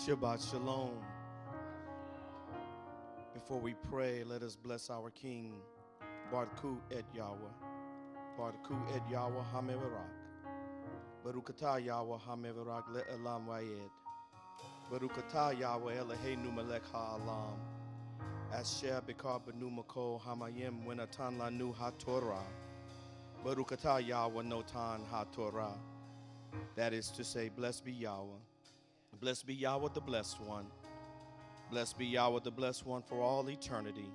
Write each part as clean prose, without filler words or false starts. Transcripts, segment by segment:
Shabbat Shalom. Before we pray, let us bless our King, Baruch et Yahweh. Baruch et Yahweh HaMevarak. Baruch atah Yahweh HaMevarak le'elam vayed. Baruch atah Yahweh Eloheinu melech ha'alam. Asher b'kar b'nu makol hamayim wenatan lanu ha'torah. Baruch atah Yahweh notan ha'torah. That is to say, blessed be Yahweh. Blessed be Yahweh the Blessed One. Blessed be Yahweh the Blessed One for all eternity.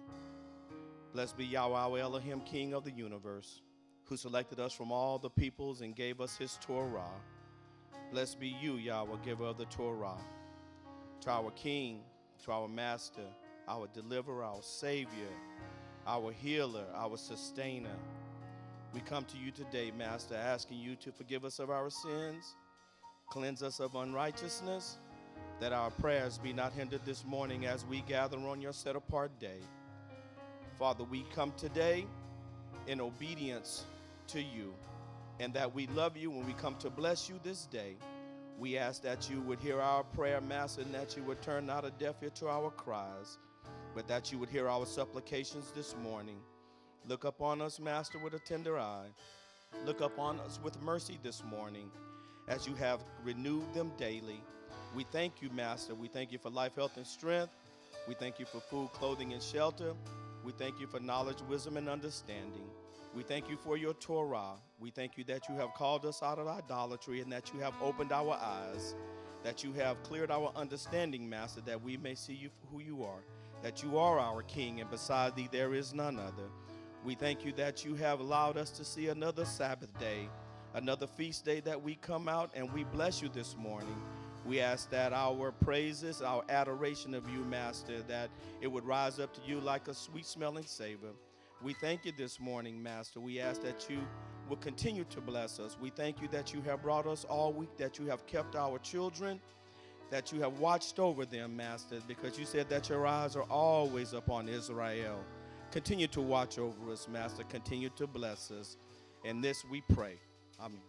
Blessed be Yahweh our Elohim, King of the universe, who selected us from all the peoples and gave us his Torah. Blessed be you, Yahweh, giver of the Torah. To our King, to our Master, our Deliverer, our Savior, our Healer, our Sustainer. We come to you today, Master, asking you to forgive us of our sins, cleanse us of unrighteousness, that our prayers be not hindered this morning as we gather on your set-apart day. Father, we come today in obedience to you, and that we love you when we come to bless you this day. We ask that you would hear our prayer, Master, and that you would turn not a deaf ear to our cries, but that you would hear our supplications this morning. Look upon us, Master, with a tender eye. Look upon us with mercy this morning, as you have renewed them daily. We thank you, Master. We thank you for life, health, and strength. We thank you for food, clothing, and shelter. We thank you for knowledge, wisdom, and understanding. We thank you for your Torah. We thank you that you have called us out of idolatry and that you have opened our eyes, that you have cleared our understanding, Master, that we may see you for who you are, that you are our King, and beside thee there is none other. We thank you that you have allowed us to see another Sabbath day, another feast day, that we come out and we bless you this morning. We ask that our praises, our adoration of you, Master, that it would rise up to you like a sweet-smelling savor. We thank you this morning, Master. We ask that you will continue to bless us. We thank you that you have brought us all week, that you have kept our children, that you have watched over them, Master, because you said that your eyes are always upon Israel. Continue to watch over us, Master. Continue to bless us. In this we pray. Amen.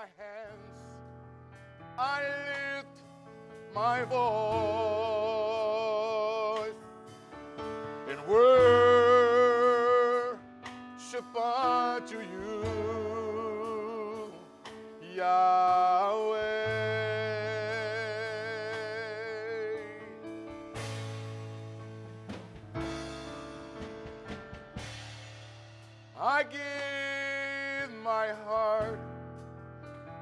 my hands, I lift my voice in worship unto you, Yahweh. I give my heart,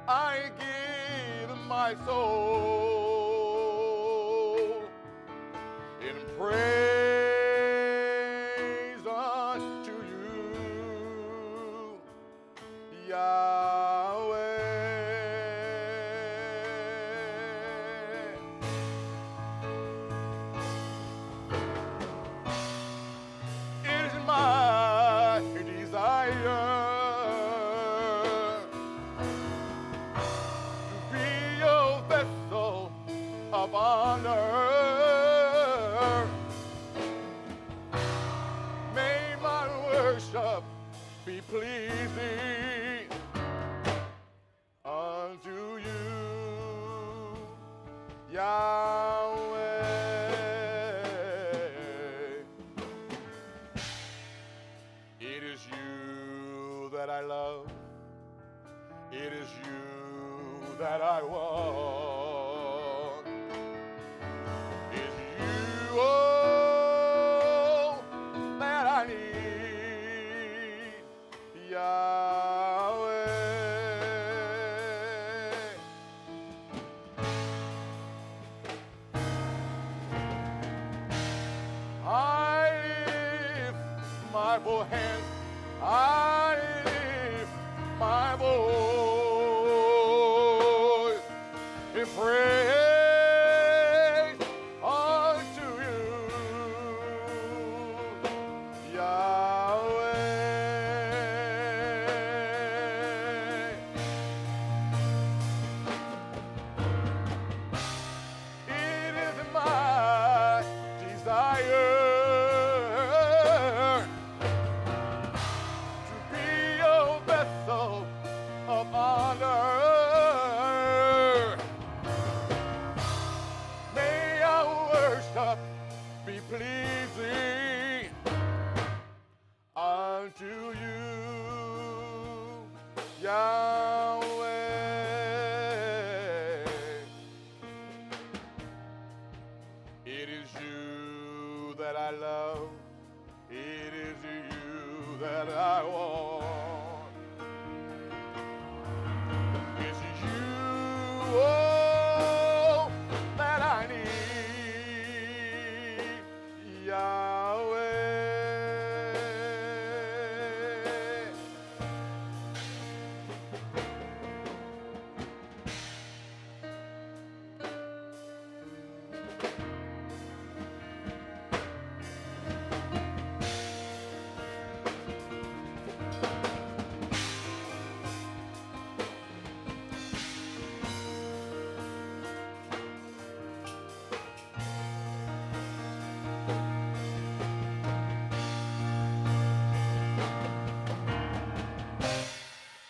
I give my soul in praise unto you, Yahweh. It is my desire to be your vessel of honor. May my worship be pleasing unto you, Yahweh. It is you that I love. It is you that I want. It's you, oh, that I need, Yahweh. I lift my both hands, I lift my voice in praise unto you, Yahweh. It is my desire to be your vessel of honor. May our worship be pleasing unto you, Yahweh. It is you that I love. It is you that I want. It's you, oh, that I need, Yahweh.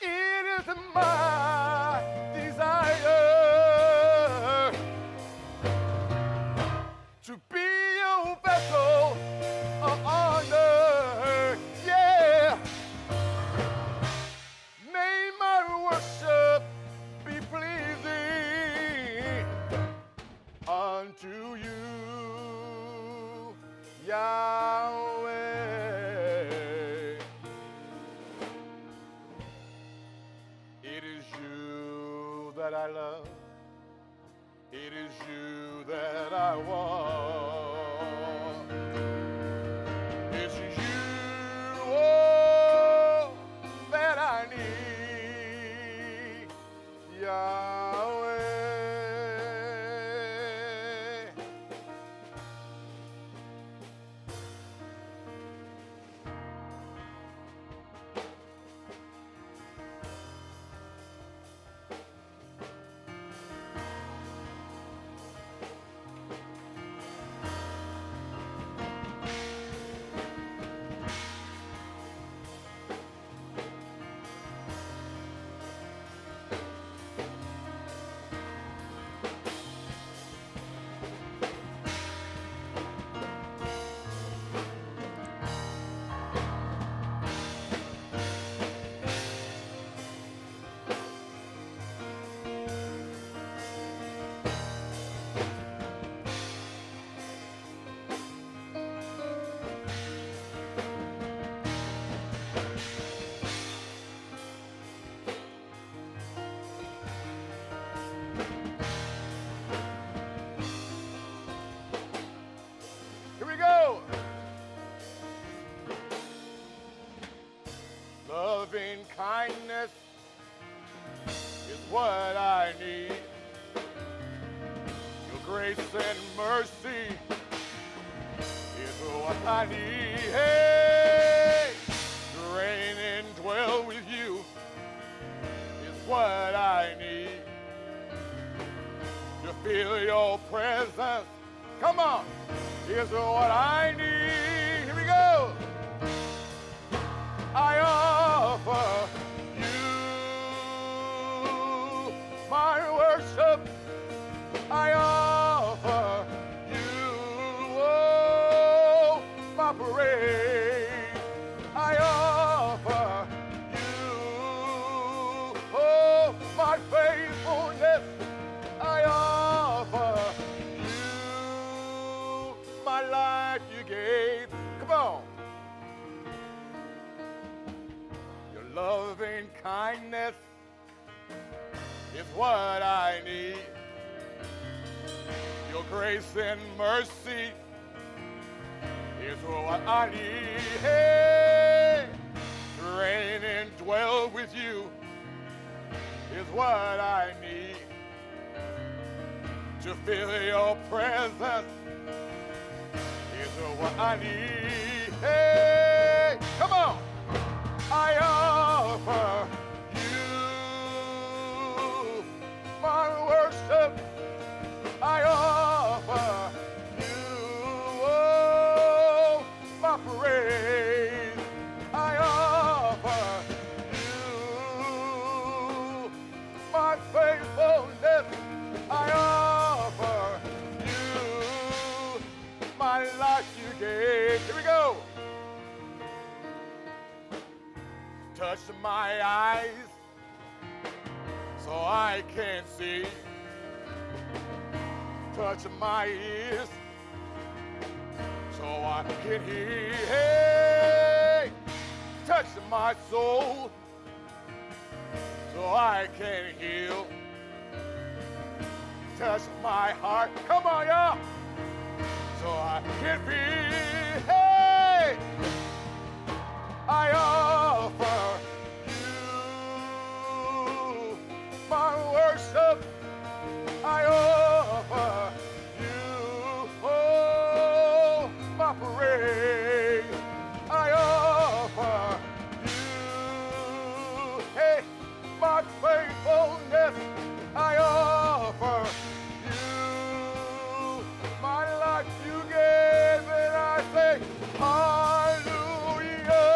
It is my desire to be your vessel of honor, yeah. May my worship be pleasing unto you, Yahweh. It is you that I love. It is you that I want. It's you, oh, that I need, Yahweh. I need. Your grace and mercy is what I need. Hey, to reign and dwell with you is what I need. To feel your presence, come on, is what I need. Here we go. I offer you my worship. I offer you, oh, my praise. I offer you, oh, my faithfulness. I offer you my life you gave. Come on. Your loving kindness is what I need. Your grace and mercy is what I need. Hey, to reign and dwell with you is what I need. To feel your presence is what I need. Hey, come on. I offer you my worship. I offer you, oh, my praise. I offer you my faithfulness. I offer you my life you gave. Here we go. Touch my eyes so I can see. Touch my ears so I can hear. Hey, touch my soul so I can heal. Touch my heart, come on, y'all, so I can feel. Hey, I offer you my worship. I offer you, oh, my praise. I offer you, hey, my faithfulness. I offer you my life you gave, and I say, hallelujah.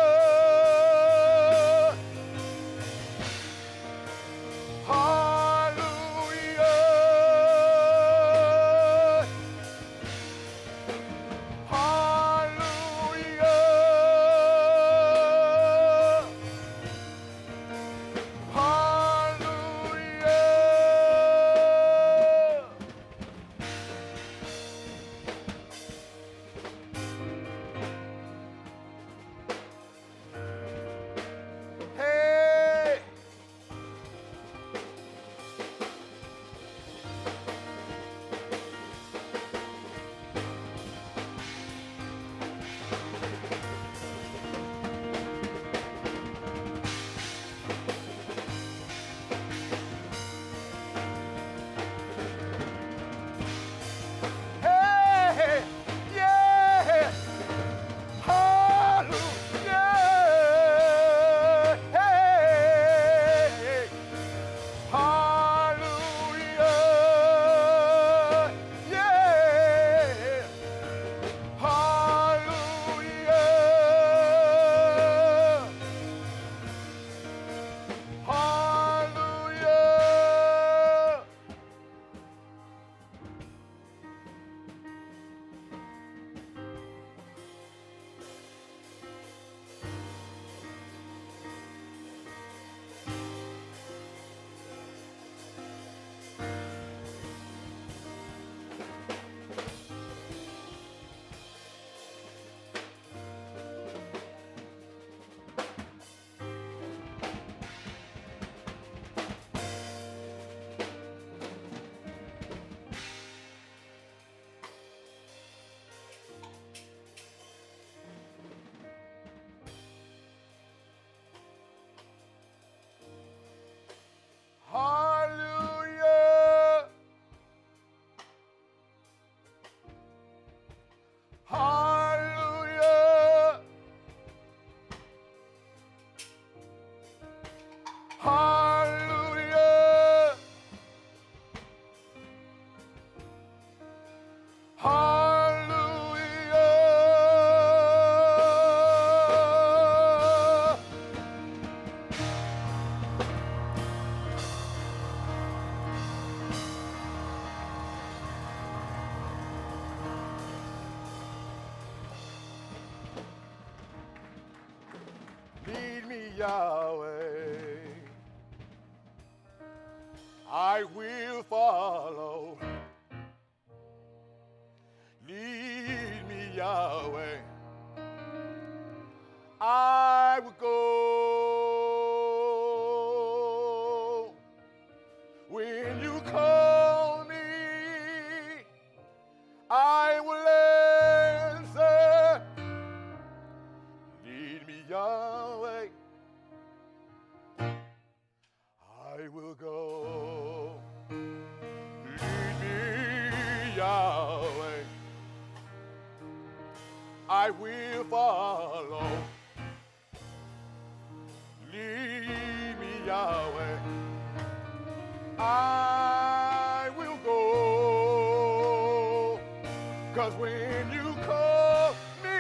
Yahweh. I will follow. Lead me, Yahweh. I will go. When you call me, I will answer. Lead me, Yahweh. I will go. Lead me, Yahweh. I will follow. Lead me, Yahweh. I will go. 'Cause when you call me,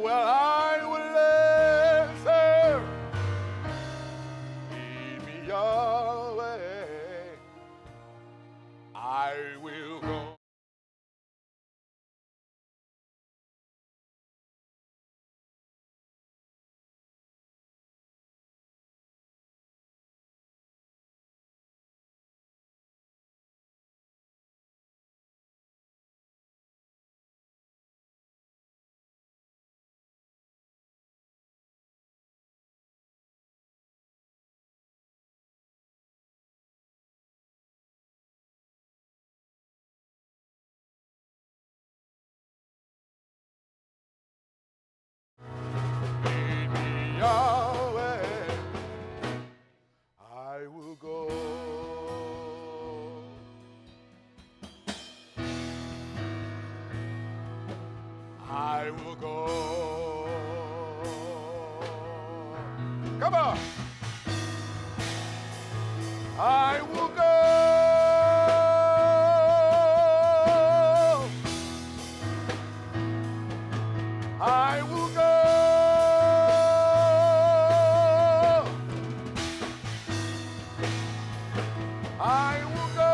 well, I will answer. Lead me, Yahweh. I will go. Lead me, Yahweh. I will go. I will go. Come on. I will go. I will go. I will go.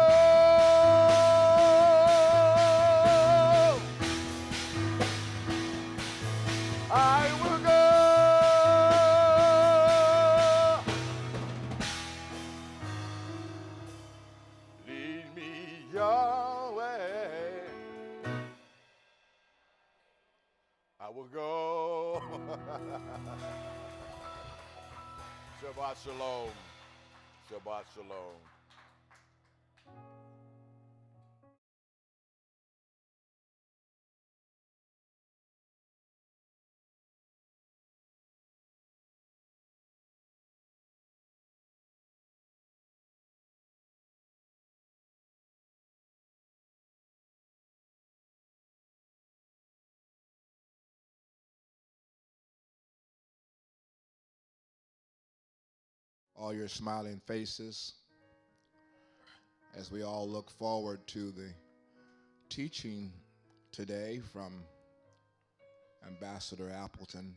I will go. Lead me, Yahweh. I will go. Shabbat shalom. Shabbat shalom. All your smiling faces as we all look forward to the teaching today from Ambassador Appleton.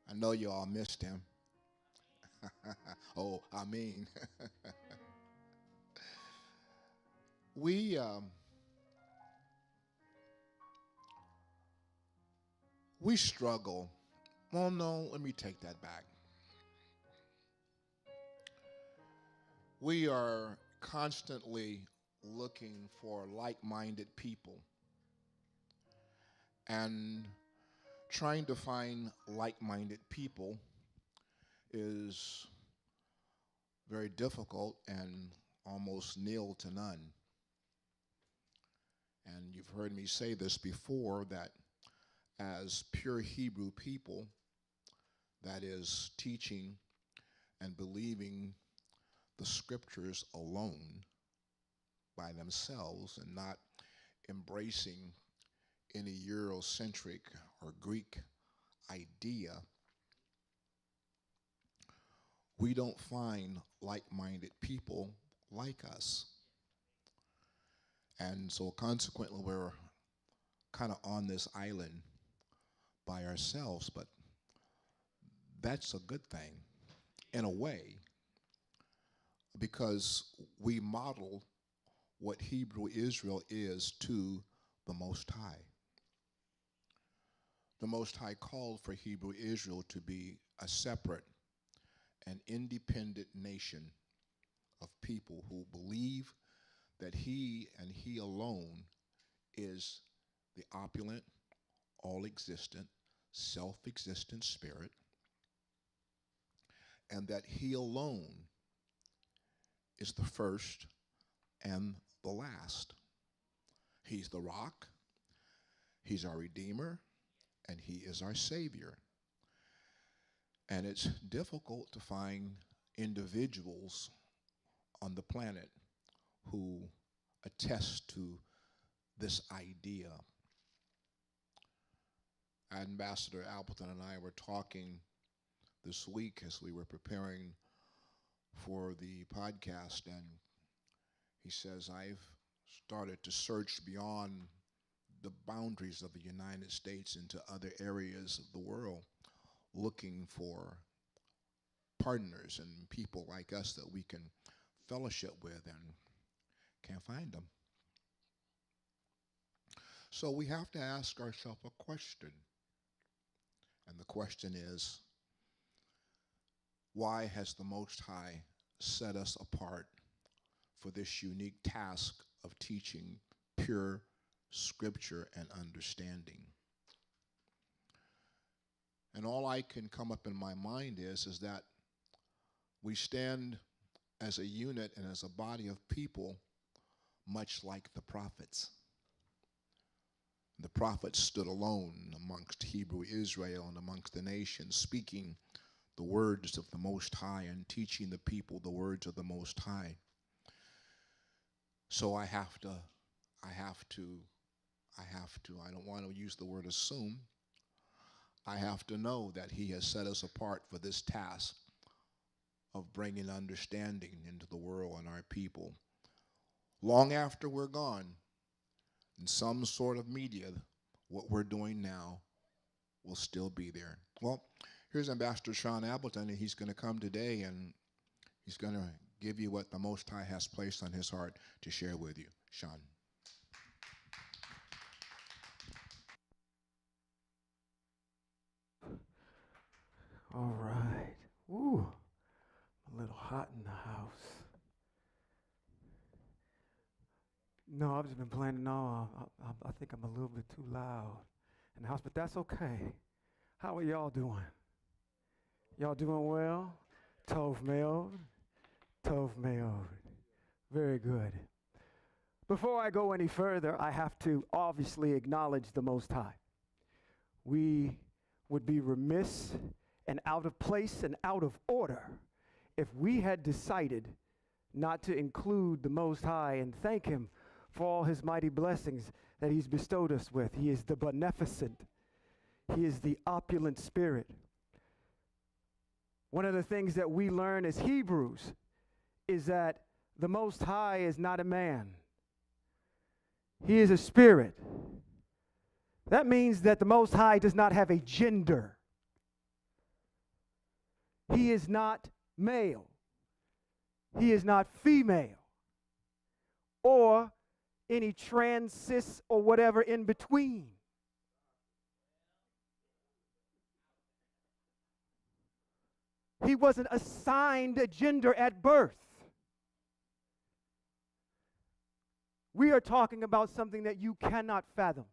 I know you all missed him. Oh, I mean, we struggle. Well, no, let me take that back. We are constantly looking for like-minded people, and trying to find like-minded people is very difficult and almost nil to none. And you've heard me say this before, that as pure Hebrew people, that is teaching and believing the scriptures alone by themselves and not embracing any Eurocentric or Greek idea, we don't find like-minded people like us. And so consequently, we're kind of on this island by ourselves, but that's a good thing in a way, because we model what Hebrew Israel is to the Most High. the Most High called for Hebrew Israel to be a separate and independent nation of people who believe that He and He alone is the opulent, all-existent, self-existent Spirit, and that He alone is the first and the last. He's the rock, He's our Redeemer, and He is our Savior. And it's difficult to find individuals on the planet who attest to this idea. Ambassador Appleton and I were talking this week as we were preparing for the podcast, and he says, I've started to search beyond the boundaries of the United States into other areas of the world, looking for partners and people like us that we can fellowship with, and can't find them. So we have to ask ourselves a question. And the question is, why has the Most High set us apart for this unique task of teaching pure scripture and understanding? And all I can come up in my mind is that we stand as a unit and as a body of people much like the prophets. The prophets stood alone amongst Hebrew Israel and amongst the nations, speaking the words of the Most High and teaching the people the words of the Most High. So I don't want to use the word assume. I have to know that He has set us apart for this task of bringing understanding into the world and our people. Long after we're gone, in some sort of media, what we're doing now will still be there. Well, here's Ambassador Sean Appleton, and he's going to come today, and he's going to give you what the Most High has placed on his heart to share with you. Sean. All right. Ooh, a little hot in the house. No, I've just been playing it all. I think I'm a little bit too loud in the house, but that's okay. How are y'all doing? Y'all doing well? Tov Meod. Tov Meod. Very good. Before I go any further, I have to obviously acknowledge the Most High. We would be remiss and out of place and out of order if we had decided not to include the Most High and thank Him for all His mighty blessings that He's bestowed us with. He is the beneficent. He is the opulent Spirit. One of the things that we learn as Hebrews is that the Most High is not a man. He is a spirit. That means that the Most High does not have a gender. He is not male. He is not female. Or any trans, cis, or whatever in between. He wasn't assigned a gender at birth. We are talking about something that you cannot fathom.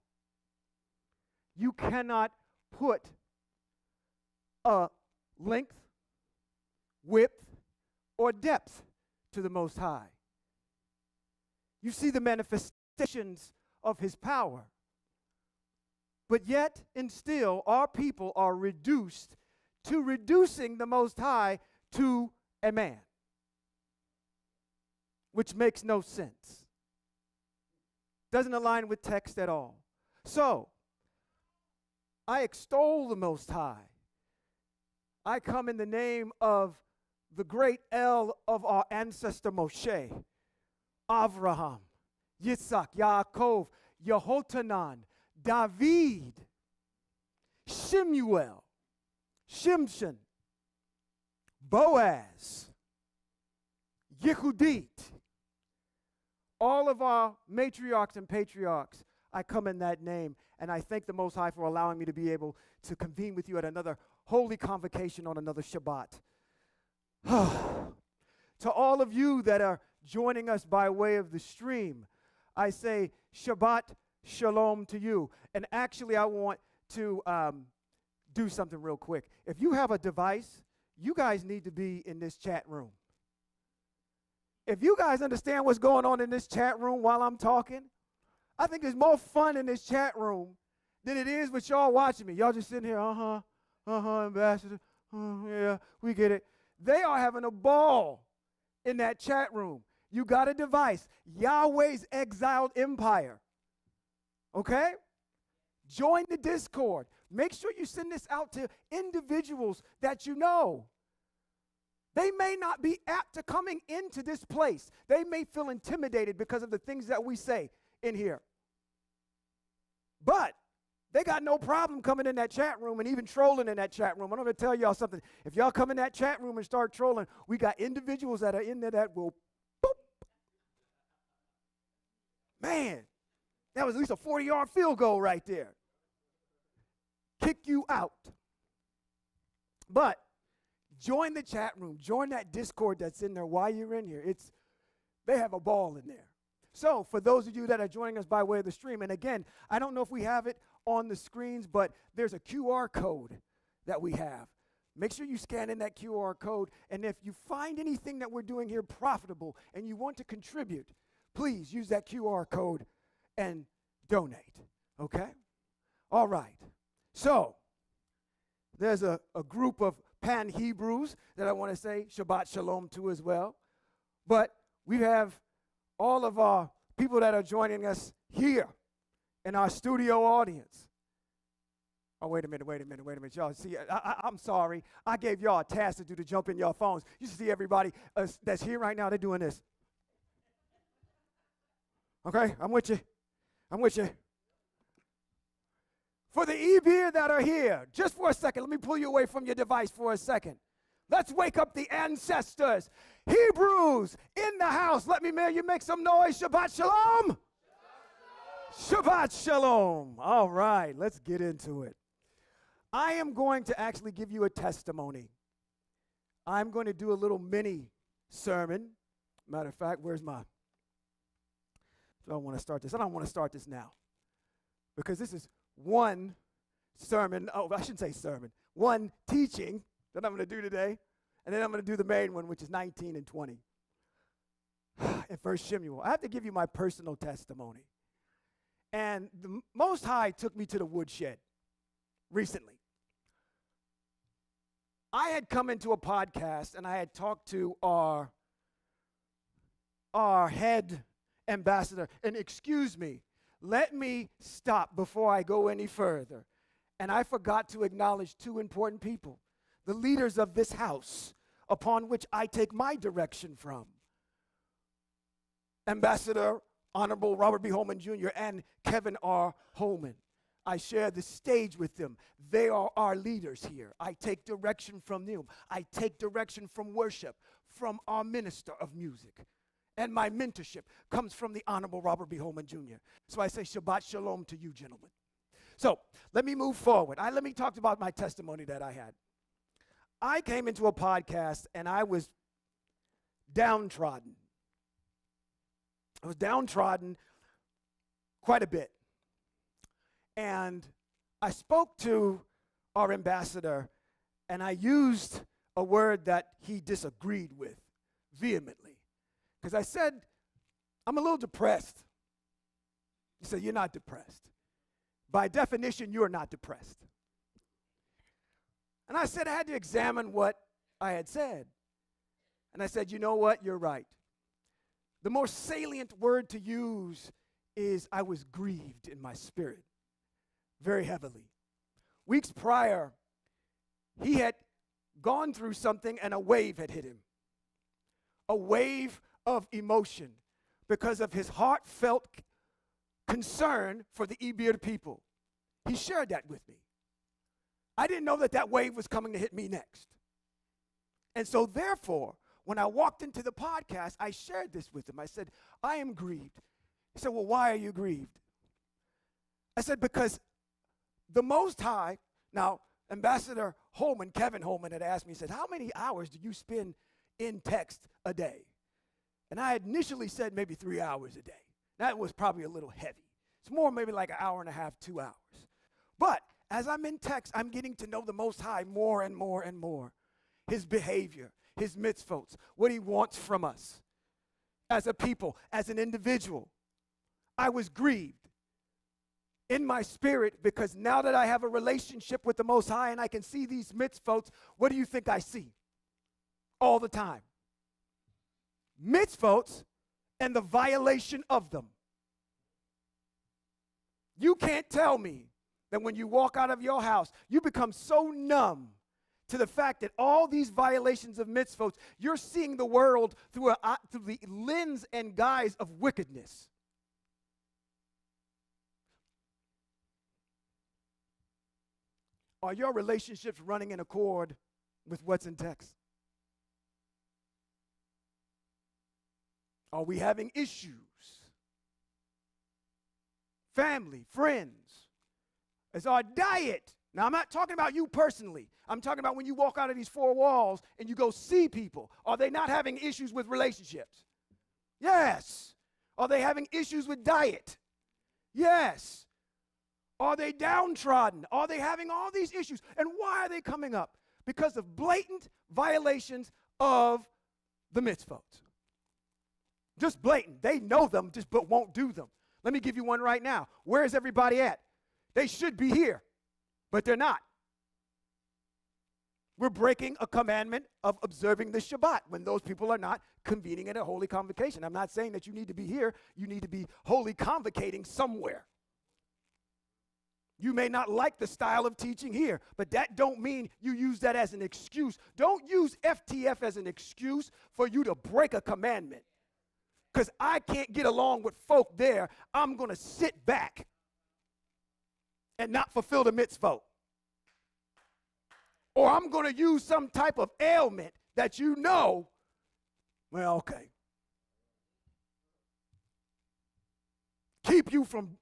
You cannot put a length, width, or depth to the Most High. You see the manifestations of His power. But yet and still, our people are reduced to reducing the Most High to a man, which makes no sense. Doesn't align with text at all. So, I extol the Most High. I come in the name of the great El of our ancestor Moshe, Avraham, Yitzhak, Yaakov, Yehotanan, David, Shemuel, Shimshon, Boaz, Yehudit, all of our matriarchs and patriarchs. I come in that name, and I thank the Most High for allowing me to be able to convene with you at another holy convocation on another Shabbat. To all of you that are joining us by way of the stream, I say Shabbat Shalom to you. And actually, I want to do something real quick. If you have a device, you guys need to be in this chat room. If you guys understand what's going on in this chat room while I'm talking, I think there's more fun in this chat room than it is with y'all watching me. Y'all just sitting here, Ambassador, yeah, we get it. They are having a ball in that chat room. You got a device, Yahweh's Exiled Empire, okay? Join the Discord. Make sure you send this out to individuals that you know. They may not be apt to coming into this place. They may feel intimidated because of the things that we say in here. But they got no problem coming in that chat room and even trolling in that chat room. I'm going to tell y'all something. If y'all come in that chat room and start trolling, we got individuals that are in there that will boop. Man, that was at least a 40-yard field goal right there. Kick you out. But join the chat room. Join that Discord that's in there while you're in here. They have a ball in there. So for those of you that are joining us by way of the stream, and again, I don't know if we have it on the screens, but there's a QR code that we have. Make sure you scan in that QR code, and if you find anything that we're doing here profitable and you want to contribute, please use that QR code and donate, okay? All right. So there's a group of pan-Hebrews that I want to say Shabbat Shalom to as well. But we have all of our people that are joining us here in our studio audience. Oh, wait a minute. Y'all see, I'm sorry. I gave y'all a task to do to jump in your phones. You see everybody that's here right now, they're doing this. Okay, I'm with you. For the Ebir that are here, just for a second, let me pull you away from your device for a second. Let's wake up the ancestors. Hebrews in the house. Let me hear you make some noise. Shabbat Shalom. Shabbat Shalom. All right, let's get into it. I am going to actually give you a testimony. I'm going to do a little mini sermon. Matter of fact, where's my... I don't want to start this. I don't want to start this now because this is one sermon. Oh, I shouldn't say sermon. One teaching that I'm going to do today, and then I'm going to do the main one, which is 19 and 20. In 1 Samuel, I have to give you my personal testimony. And the Most High took me to the woodshed recently. I had come into a podcast, and I had talked to our head ambassador. And excuse me, let me stop before I go any further. And I forgot to acknowledge two important people, the leaders of this house, upon which I take my direction from. Ambassador Honorable Robert B. Holman Jr. and Kevin R. Holman. I share the stage with them. They are our leaders here. I take direction from them. I take direction from worship, from our minister of music. And my mentorship comes from the Honorable Robert B. Holman Jr. So I say Shabbat Shalom to you, gentlemen. So let me move forward. Let me talk about my testimony that I had. I came into a podcast and I was downtrodden. I was downtrodden quite a bit. And I spoke to our ambassador and I used a word that he disagreed with vehemently. Because I said, I'm a little depressed. He said, you're not depressed. By definition, you're not depressed. And I said I had to examine what I had said. And I said, you know what? You're right. The more salient word to use is I was grieved in my spirit very heavily. Weeks prior, he had gone through something and a wave had hit him. A wave of emotion because of his heartfelt concern for the Ebir people. He shared that with me. I didn't know that that wave was coming to hit me next. And so therefore, when I walked into the podcast, I shared this with him. I said, I am grieved. He said, well, why are you grieved? I said, because the Most High, now, Ambassador Holman, Kevin Holman, had asked me, he said, how many hours do you spend in text a day? And I had initially said maybe 3 hours a day. That was probably a little heavy. It's more maybe like an hour and a half, 2 hours. But as I'm in text, I'm getting to know the Most High more and more and more. His behavior, his mitzvot, what he wants from us as a people, as an individual. I was grieved in my spirit because now that I have a relationship with the Most High and I can see these mitzvot, what do you think I see all the time? Mitzvot and the violation of them. You can't tell me that when you walk out of your house, you become so numb to the fact that all these violations of mitzvot, you're seeing the world through the lens and guise of wickedness. Are your relationships running in accord with what's in text? Are we having issues? Family, friends. Is our diet? Now, I'm not talking about you personally. I'm talking about when you walk out of these four walls and you go see people. Are they not having issues with relationships? Yes. Are they having issues with diet? Yes. Are they downtrodden? Are they having all these issues? And why are they coming up? Because of blatant violations of the mitzvot. Just blatant. They know them, just but won't do them. Let me give you one right now. Where is everybody at? They should be here, but they're not. We're breaking a commandment of observing the Shabbat when those people are not convening at a holy convocation. I'm not saying that you need to be here. You need to be holy convocating somewhere. You may not like the style of teaching here, but that don't mean you use that as an excuse. Don't use FTF as an excuse for you to break a commandment. Because I can't get along with folk there, I'm going to sit back and not fulfill the mitzvot. Or I'm going to use some type of ailment that you know, well, okay. Keep you from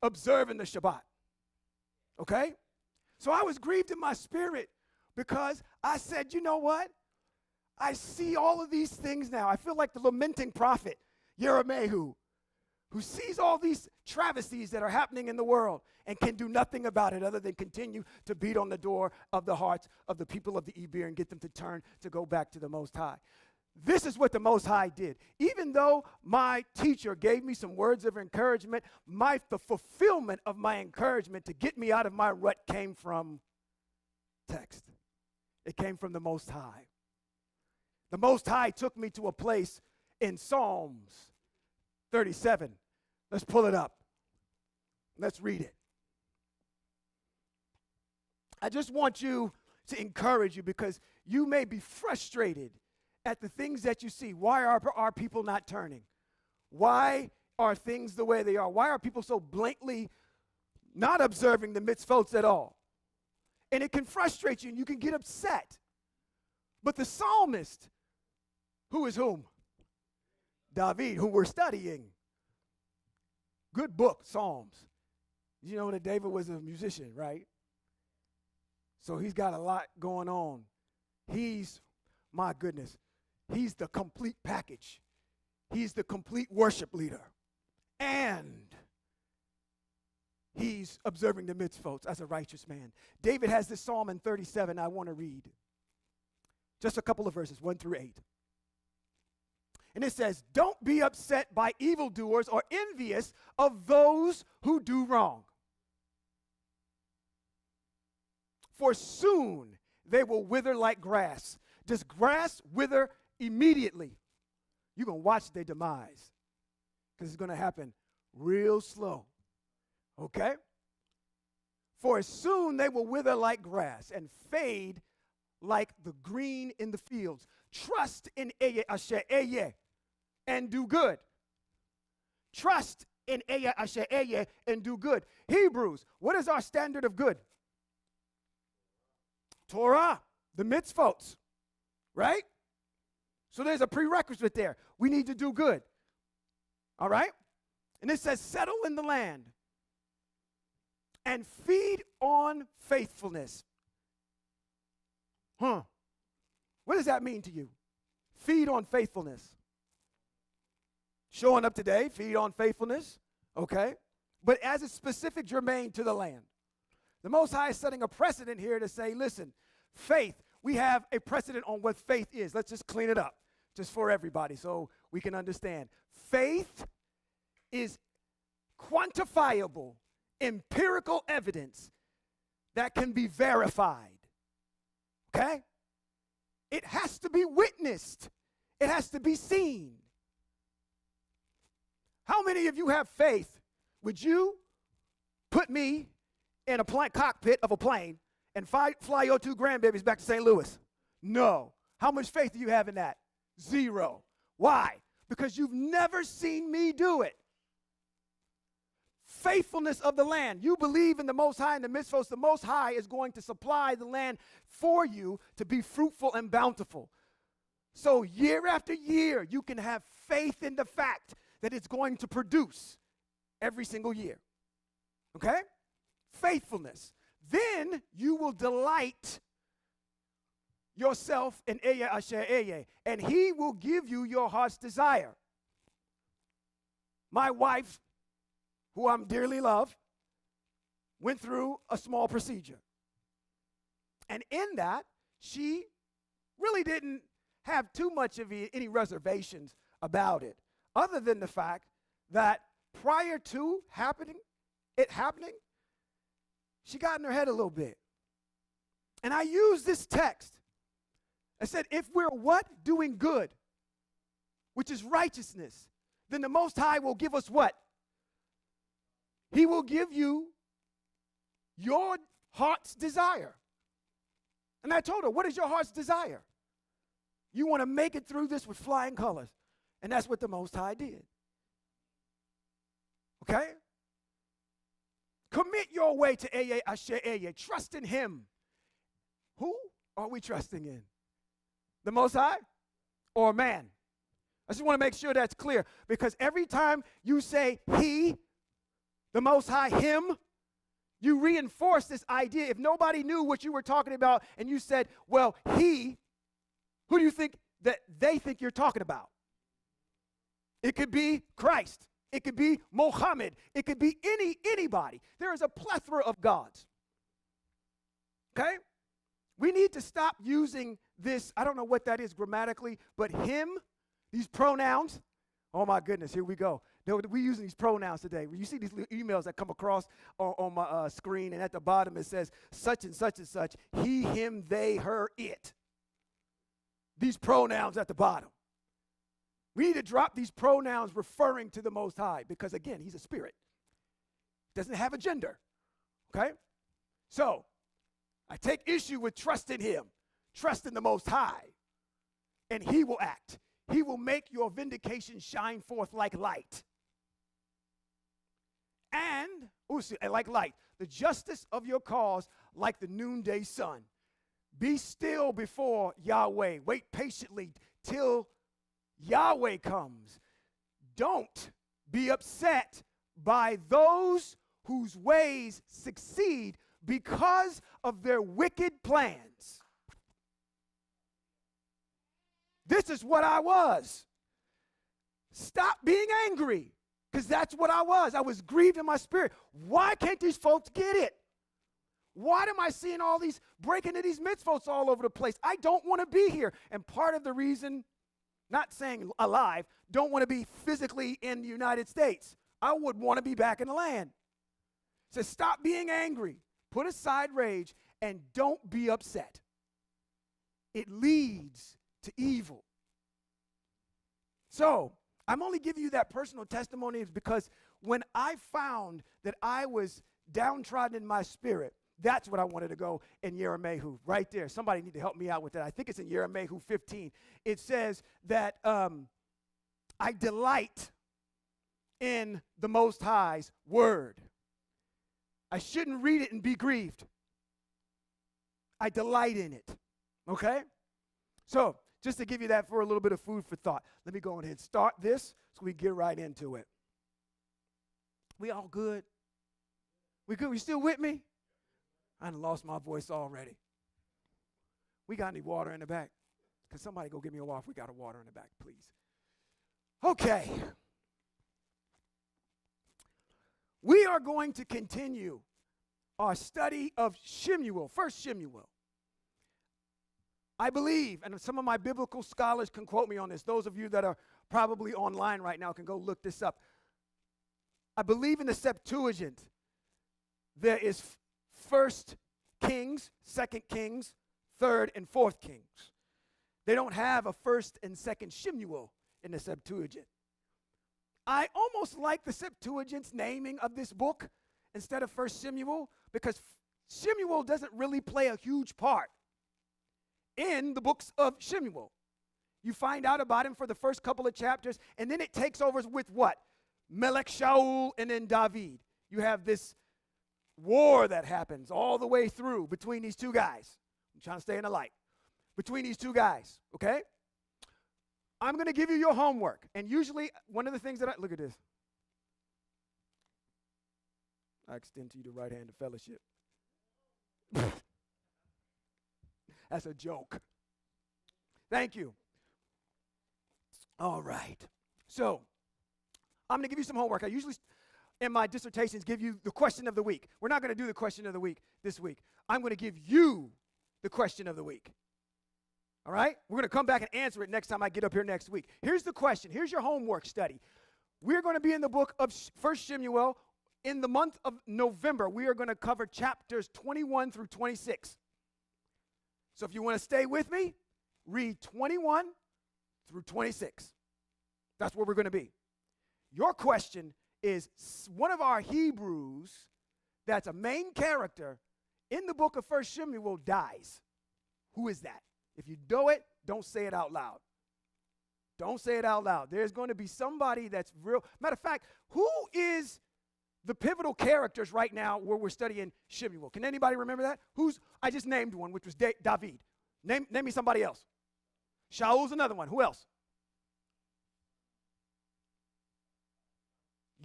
observing the Shabbat. Okay? So I was grieved in my spirit because I said, you know what? I see all of these things now. I feel like the lamenting prophet, Jeremiah, who sees all these travesties that are happening in the world and can do nothing about it other than continue to beat on the door of the hearts of the people of the Ebir and get them to turn to go back to the Most High. This is what the Most High did. Even though my teacher gave me some words of encouragement, the fulfillment of my encouragement to get me out of my rut came from text. It came from the Most High. The Most High took me to a place in Psalms 37. Let's pull it up. Let's read it. I just want you to encourage you because you may be frustrated at the things that you see. Why are our people not turning? Why are things the way they are? Why are people so blatantly not observing the mitzvot at all? And it can frustrate you and you can get upset. But the psalmist, who is whom? David, who we're studying. Good book, Psalms. You know that David was a musician, right? So he's got a lot going on. My goodness, he's the complete package. He's the complete worship leader. And he's observing the mitzvot as a righteous man. David has this psalm in 37 I want to read. Just a couple of verses, 1 through 8. And it says, don't be upset by evildoers or envious of those who do wrong. For soon they will wither like grass. Does grass wither immediately? You're going to watch their demise because it's going to happen real slow. Okay? For soon they will wither like grass and fade like the green in the fields. Trust in Eye Asher Eye and do good. Trust in Eye Asher Eye and do good. Hebrews, what is our standard of good? Torah, the mitzvot, right? So there's a prerequisite there. We need to do good. All right? And it says, settle in the land. and feed on faithfulness. What does that mean to you? Feed on faithfulness. Showing up today, feed on faithfulness, okay? But as a specific germane to the land. The Most High is setting a precedent here to say, listen, faith, we have a precedent on what faith is. Let's just clean it up, just for everybody so we can understand. Faith is quantifiable, empirical evidence that can be verified, okay? It has to be witnessed. It has to be seen. How many of you have faith? Would you put me in a cockpit of a plane and fly your 2 grandbabies back to St. Louis? No. How much faith do you have in that? 0. Why? Because you've never seen me do it. Faithfulness of the land. You believe in the Most High and the mitzvos. The Most High is going to supply the land for you to be fruitful and bountiful. So year after year, you can have faith in the fact that it's going to produce every single year. Okay? Faithfulness. Then you will delight yourself in Eye Asher Eye, and he will give you your heart's desire. My wife, who I'm dearly love, went through a small procedure. And in that, she really didn't have too much of any reservations about it, other than the fact that prior to it happening, she got in her head a little bit. And I used this text. I said, if we're what? Doing good, which is righteousness, then the Most High will give us what? He will give you your heart's desire. And I told her, what is your heart's desire? You want to make it through this with flying colors. And that's what the Most High did. Okay? Commit your way to Eye Asher Eye. Trust in him. Who are we trusting in? The Most High or man? I just want to make sure that's clear, because every time you say he, the Most High, him, you reinforce this idea. If nobody knew what you were talking about and you said, well, he, who do you think that they think you're talking about? It could be Christ. It could be Muhammad. It could be anybody. There is a plethora of gods. Okay? We need to stop using this, I don't know what that is grammatically, but him, these pronouns. Oh my goodness, here we go. We're using these pronouns today. You see these little emails that come across on my screen, and at the bottom it says such and such, he, him, they, her, it. These pronouns at the bottom. We need to drop these pronouns referring to the Most High, because again, he's a spirit. Doesn't have a gender. Okay? So, I take issue with trust in him. Trust in the Most High. And he will act. He will make your vindication shine forth like light. And like light, the justice of your cause like the noonday sun. Be still before Yahweh. Wait patiently till Yahweh comes. Don't be upset by those whose ways succeed because of their wicked plans. This is what I was. Stop being angry, because that's what I was. I was grieved in my spirit. Why can't these folks get it? Why am I seeing all these breaking into these mitzvos all over the place? I don't want to be here. And part of the reason, not saying alive, don't want to be physically in the United States. I would want to be back in the land. So stop being angry. Put aside rage and don't be upset. It leads to evil. So, I'm only giving you that personal testimony because when I found that I was downtrodden in my spirit, that's what I wanted to go in Yeremiah, right there. Somebody need to help me out with that. I think it's in Yeremiah 15. It says that I delight in the Most High's word. I shouldn't read it and be grieved. I delight in it. Okay? So, just to give you that for a little bit of food for thought, let me go ahead and start this so we get right into it. We all good? We good? You still with me? I done lost my voice already. We got any water in the back? Can somebody go get me a water if we got a water in the back, please? Okay. We are going to continue our study of Shemuel, first Shemuel. I believe, and some of my biblical scholars can quote me on this, those of you that are probably online right now can go look this up. I believe in the Septuagint, there is First Kings, Second Kings, Third and Fourth Kings. They don't have a First and Second Shemuel in the Septuagint. I almost like the Septuagint's naming of this book instead of First Shemuel, because Shemuel doesn't really play a huge part in the books of Shemuel. You find out about him for the first couple of chapters, and then it takes over with what? Melech Shaul and then David. You have this war that happens all the way through between these two guys. I'm trying to stay in the light. Between these two guys, okay? I'm going to give you your homework. And usually, one of the things that look at this. I extend to you the right hand of fellowship. That's a joke. Thank you. All right. So, I'm going to give you some homework. I usually, in my dissertations, give you the question of the week. We're not going to do the question of the week this week. I'm going to give you the question of the week. All right? We're going to come back and answer it next time I get up here next week. Here's the question. Here's your homework study. We're going to be in the book of 1 Shemuel. In the month of November, we are going to cover chapters 21 through 26. So if you want to stay with me, read 21 through 26. That's where we're going to be. Your question is, one of our Hebrews that's a main character in the book of 1 Shemuel dies. Who is that? If you know it, don't say it out loud. Don't say it out loud. There's going to be somebody that's real. Matter of fact, who is the pivotal characters right now where we're studying Shemuel? Can anybody remember that? I just named one, which was David. Name me somebody else. Shaul's another one. Who else?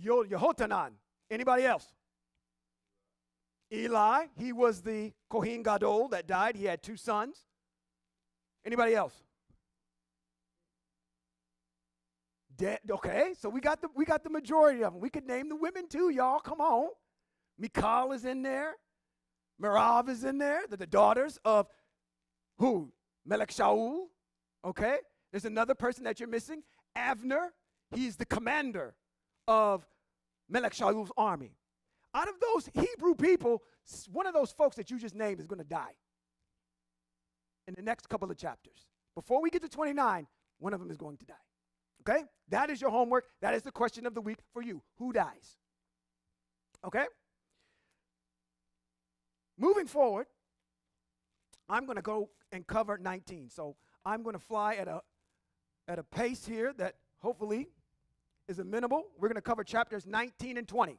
Yehotanan. Anybody else? Eli. He was the Kohen Gadol that died. He had 2 sons. Anybody else? Okay, so we got the majority of them. We could name the women too, y'all. Come on. Michal is in there. Merav is in there. They're the daughters of who? Melech Shaul. Okay. There's another person that you're missing. Avner. He's the commander of Melech Shaul's army. Out of those Hebrew people, one of those folks that you just named is going to die in the next couple of chapters. Before we get to 29, one of them is going to die. Okay? That is your homework. That is the question of the week for you. Who dies? Okay? Moving forward, I'm going to go and cover 19. So I'm going to fly at a pace here that hopefully is amenable. We're going to cover chapters 19 and 20.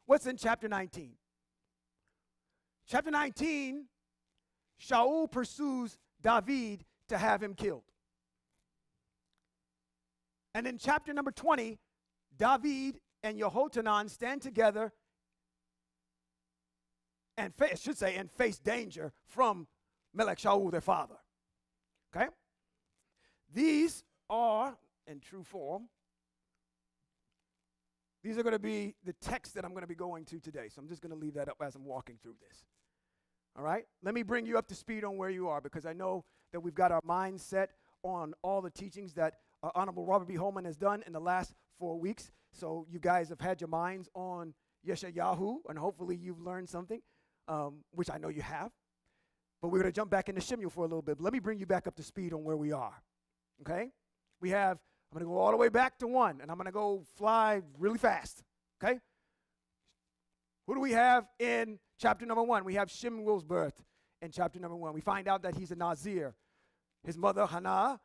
What's in chapter 19? Chapter 19, Shaul pursues David to have him killed. And in chapter number 20, David and Yehotanan stand together and face danger from Melech Shaul, their father. Okay? These are, in true form, these are going to be the text that I'm going to be going to today. So I'm just going to leave that up as I'm walking through this. All right? Let me bring you up to speed on where you are, because I know that we've got our mind set on all the teachings that Honorable Robert B. Holman has done in the last 4 weeks. So you guys have had your minds on Yeshayahu, and hopefully you've learned something, which I know you have. But we're going to jump back into Shemuel for a little bit. But let me bring you back up to speed on where we are. Okay? I'm going to go all the way back to 1, and I'm going to go fly really fast. Okay? Who do we have in chapter number 1? We have Shemuel's birth in chapter number 1. We find out that he's a Nazir. His mother, Hannah,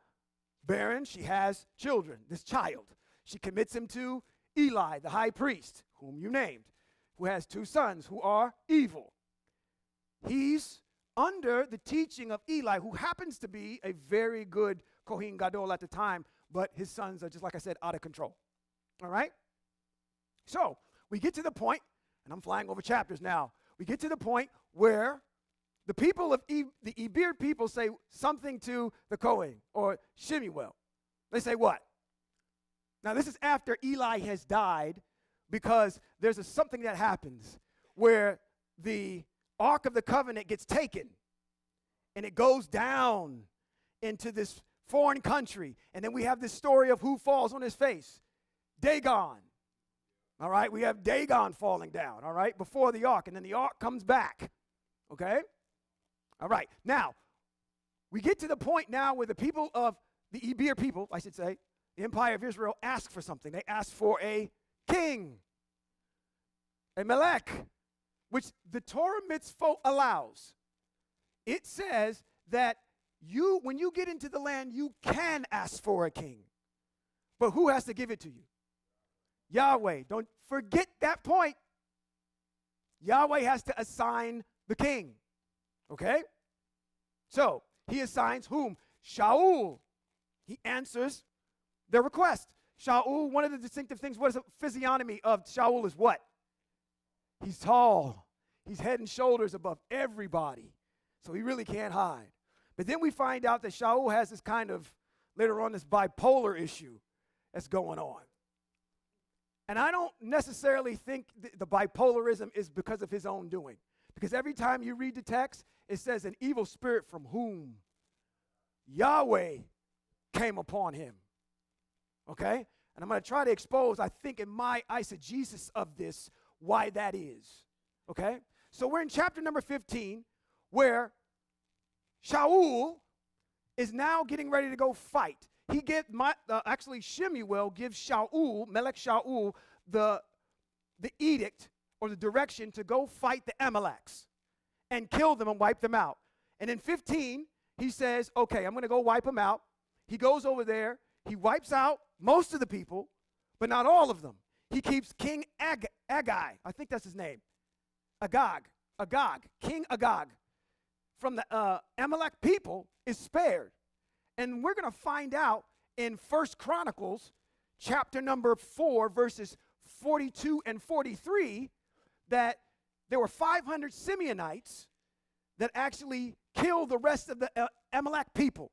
barren, she has children, this child. She commits him to Eli, the high priest, whom you named, who has 2 sons who are evil. He's under the teaching of Eli, who happens to be a very good Kohen Gadol at the time, but his sons are, just like I said, out of control. All right? So we get to the point, And I'm flying over chapters now. We get to the point where the people of the Ebir people say something to the Kohen or Shemuel. They say what? Now, this is after Eli has died, because there's something that happens where the Ark of the Covenant gets taken and it goes down into this foreign country. And then we have this story of who falls on his face. Dagon. All right, we have Dagon falling down, all right, before the ark, and then the ark comes back, okay? All right, now, we get to the point now where the people of the Ebir people, I should say, the Empire of Israel, ask for something. They ask for a king, a melech, which the Torah mitzvot allows. It says that when you get into the land, you can ask for a king, but who has to give it to you? Yahweh. Don't forget that point. Yahweh has to assign the king. Okay? So, he assigns whom? Shaul. He answers their request. Shaul, one of the distinctive things, what is the physiognomy of Shaul is what? He's tall. He's head and shoulders above everybody. So he really can't hide. But then we find out that Shaul has this kind of, later on, this bipolar issue that's going on. And I don't necessarily think the bipolarism is because of his own doing. Because every time you read the text, it says an evil spirit from whom Yahweh came upon him. Okay? And I'm going to try to expose, I think, in my eisegesis of this, why that is. Okay? So we're in chapter number 15, where Shaul is now getting ready to go fight. Actually, Shemuel gives Shaul, Melech Shaul, the edict or the direction to go fight the Amaleks and kill them and wipe them out. And in 15, he says, okay, I'm going to go wipe them out. He goes over there. He wipes out most of the people, but not all of them. He keeps King Agag, I think that's his name, Agag, King Agag, from the Amalek people is spared. And we're going to find out in 1 Chronicles chapter number 4, verses 42 and 43, that there were 500 Simeonites that actually killed the rest of the Amalek people.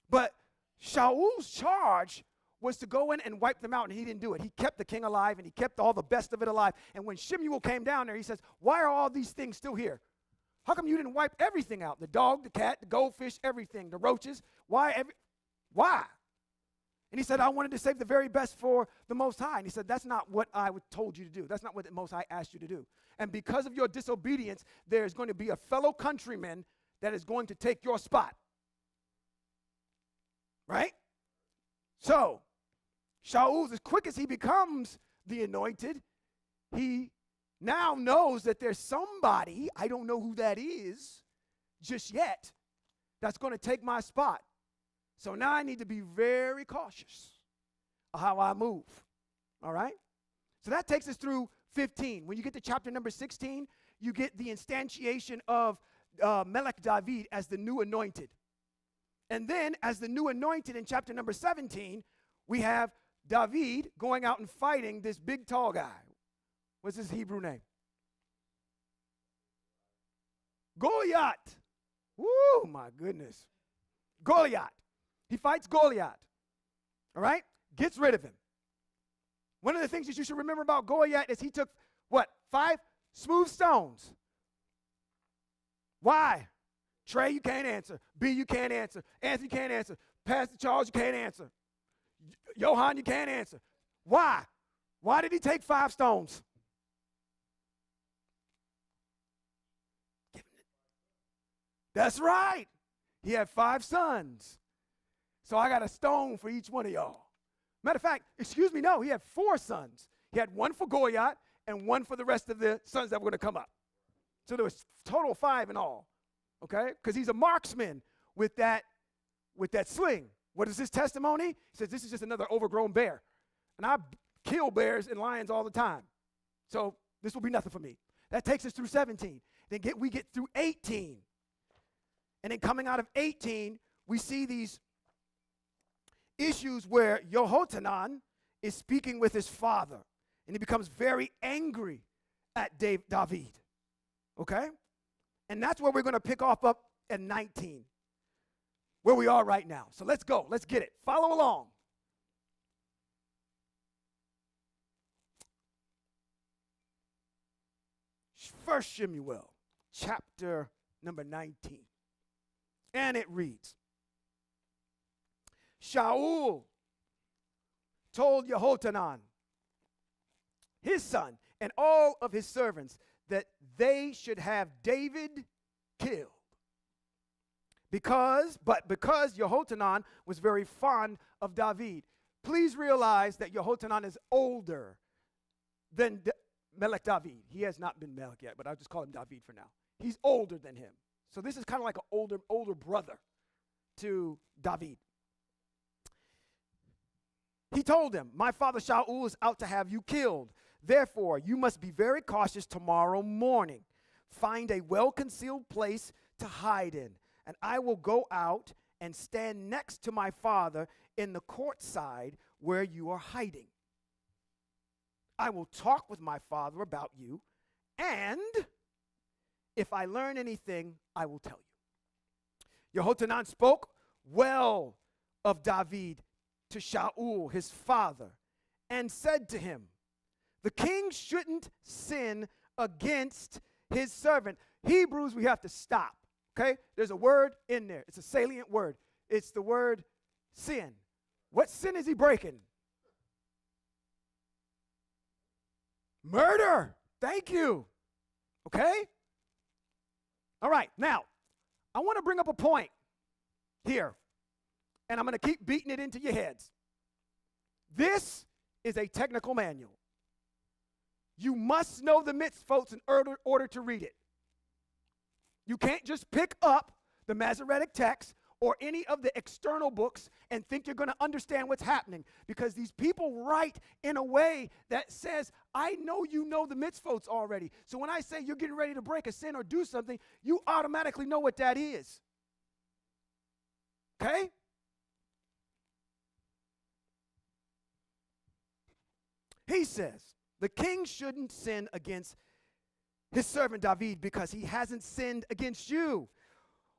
But Shaul's charge was to go in and wipe them out, and he didn't do it. He kept the king alive, and he kept all the best of it alive. And when Shemuel came down there, he says, why are all these things still here? How come you didn't wipe everything out? The dog, the cat, the goldfish, everything, the roaches. Why? And he said, I wanted to save the very best for the Most High. And he said, that's not what I told you to do. That's not what the Most High asked you to do. And because of your disobedience, there's going to be a fellow countryman that is going to take your spot. Right? So, Shaul, as quick as he becomes the anointed, he now knows that there's somebody, I don't know who that is just yet, that's going to take my spot. So now I need to be very cautious of how I move. All right? So that takes us through 15. When you get to chapter number 16, you get the instantiation of Melech David as the new anointed. And then as the new anointed in chapter number 17, we have David going out and fighting this big tall guy. What's his Hebrew name? Goliath. Woo, my goodness. Goliath. He fights Goliath. All right? Gets rid of him. One of the things that you should remember about Goliath is he took, 5 smooth stones. Why? Trey, you can't answer. B, you can't answer. Anthony, you can't answer. Pastor Charles, you can't answer. Johan, you can't answer. Why? Why did he take 5 stones? That's right. He had 5 sons. So I got a stone for each one of y'all. Matter of fact, no, he had 4 sons. He had 1 for Goliath and 1 for the rest of the sons that were going to come up. So there was total 5 in all. Okay? Because he's a marksman with that sling. What is his testimony? He says, this is just another overgrown bear. And I kill bears and lions all the time. So this will be nothing for me. That takes us through 17. Then we get through 18. And then coming out of 18, we see these issues where Yehohanan is speaking with his father. And he becomes very angry at David. Okay? And that's where we're going to pick off up at 19, where we are right now. So let's go. Let's get it. Follow along. First Shemuel, chapter number 19. And it reads, Shaul told Yehohanan, his son, and all of his servants that they should have David killed. Because Yehohanan was very fond of David. Please realize that Yehohanan is older than Melech David. He has not been Melech yet, but I'll just call him David for now. He's older than him. So this is kind of like an older brother to David. He told him, my father Shaul is out to have you killed. Therefore, you must be very cautious tomorrow morning. Find a well-concealed place to hide in, and I will go out and stand next to my father in the courtside where you are hiding. I will talk with my father about you, and if I learn anything, I will tell you. Yehohanan spoke well of David to Shaul, his father, and said to him, the king shouldn't sin against his servant. Hebrews, we have to stop, okay? There's a word in there. It's a salient word. It's the word sin. What sin is he breaking? Murder. Thank you. Okay? All right. Now, I want to bring up a point here, and I'm going to keep beating it into your heads. This is a technical manual. You must know the mitzvot in order to read it. You can't just pick up the Masoretic text or any of the external books and think you're going to understand what's happening, because these people write in a way that says, I know you know the mitzvot already. So when I say you're getting ready to break a sin or do something, you automatically know what that is. Okay? He says, the king shouldn't sin against his servant David because he hasn't sinned against you.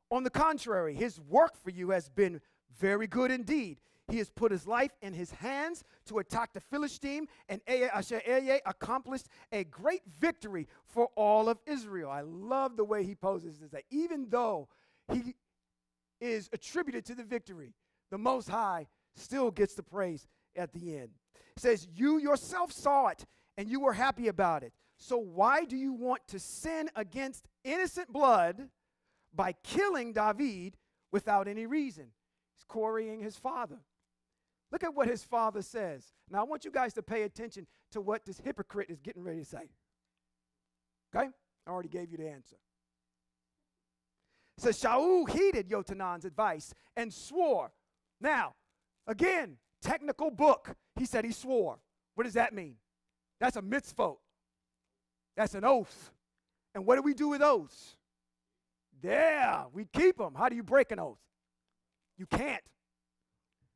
On the contrary, his work for you has been very good indeed. He has put his life in his hands to attack the Philistine, and Asher accomplished a great victory for all of Israel. I love the way he poses this, that even though he is attributed to the victory, the Most High still gets the praise at the end. It says, you yourself saw it, and you were happy about it. So why do you want to sin against innocent blood by killing David without any reason? He's quarrying his father. Look at what his father says. Now, I want you guys to pay attention to what this hypocrite is getting ready to say. Okay? I already gave you the answer. It says, Shaul heeded Yotanan's advice and swore. Now, again, technical book. He said he swore. What does that mean? That's a mitzvot. That's an oath. And what do we do with oaths? Yeah, we keep them. How do you break an oath? You can't.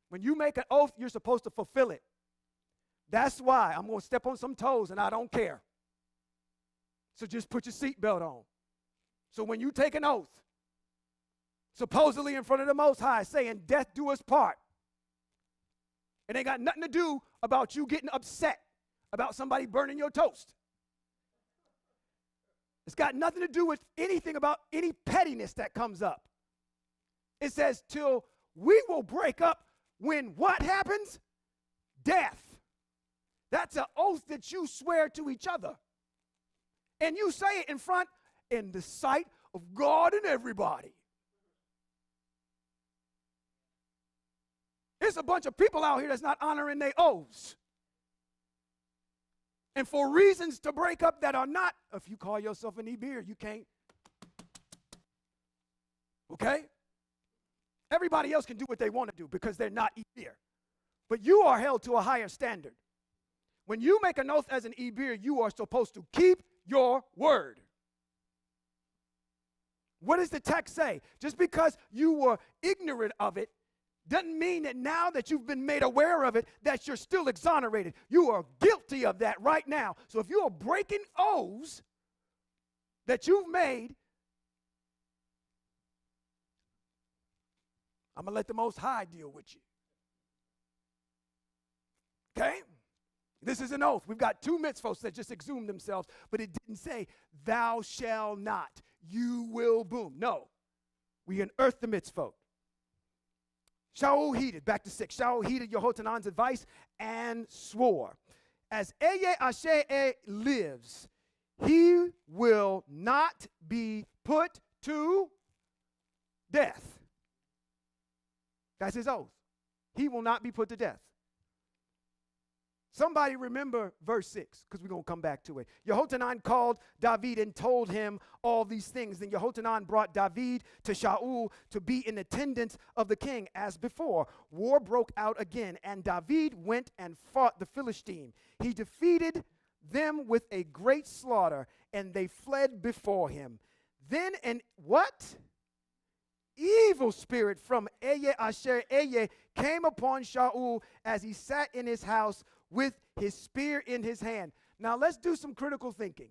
When you make an oath, you're supposed to fulfill it. That's why I'm going to step on some toes, and I don't care. So just put your seatbelt on. So when you take an oath, supposedly in front of the Most High, saying, death do us part, it ain't got nothing to do about you getting upset about somebody burning your toast. It's got nothing to do with anything about any pettiness that comes up. It says, till we will break up when what happens? Death. That's an oath that you swear to each other. And you say it in the sight of God and everybody. There's a bunch of people out here that's not honoring their oaths. And for reasons to break up that are not, if you call yourself an Ebir, you can't. Okay? Everybody else can do what they want to do because they're not Ebir. But you are held to a higher standard. When you make an oath as an Ebir, you are supposed to keep your word. What does the text say? Just because you were ignorant of it doesn't mean that now that you've been made aware of it, that you're still exonerated. You are guilty of that right now. So if you are breaking oaths that you've made, I'm going to let the Most High deal with you. Okay? This is an oath. We've got 2 mitzvos that just exhumed themselves, but it didn't say, thou shall not, you will boom. No. We unearthed the mitzvot. Shaul heeded, back to 6. Shaul heeded Yehotanan's advice and swore, as Eye Asher lives, he will not be put to death. That's his oath. He will not be put to death. Somebody remember verse 6, because we're going to come back to it. Yehotanan called David and told him all these things. Then Yehotanan brought David to Shaul to be in attendance of the king as before. War broke out again, and David went and fought the Philistine. He defeated them with a great slaughter, and they fled before him. Then an what? Evil spirit from Eye Asher came upon Shaul as he sat in his house with his spear in his hand. Now let's do some critical thinking.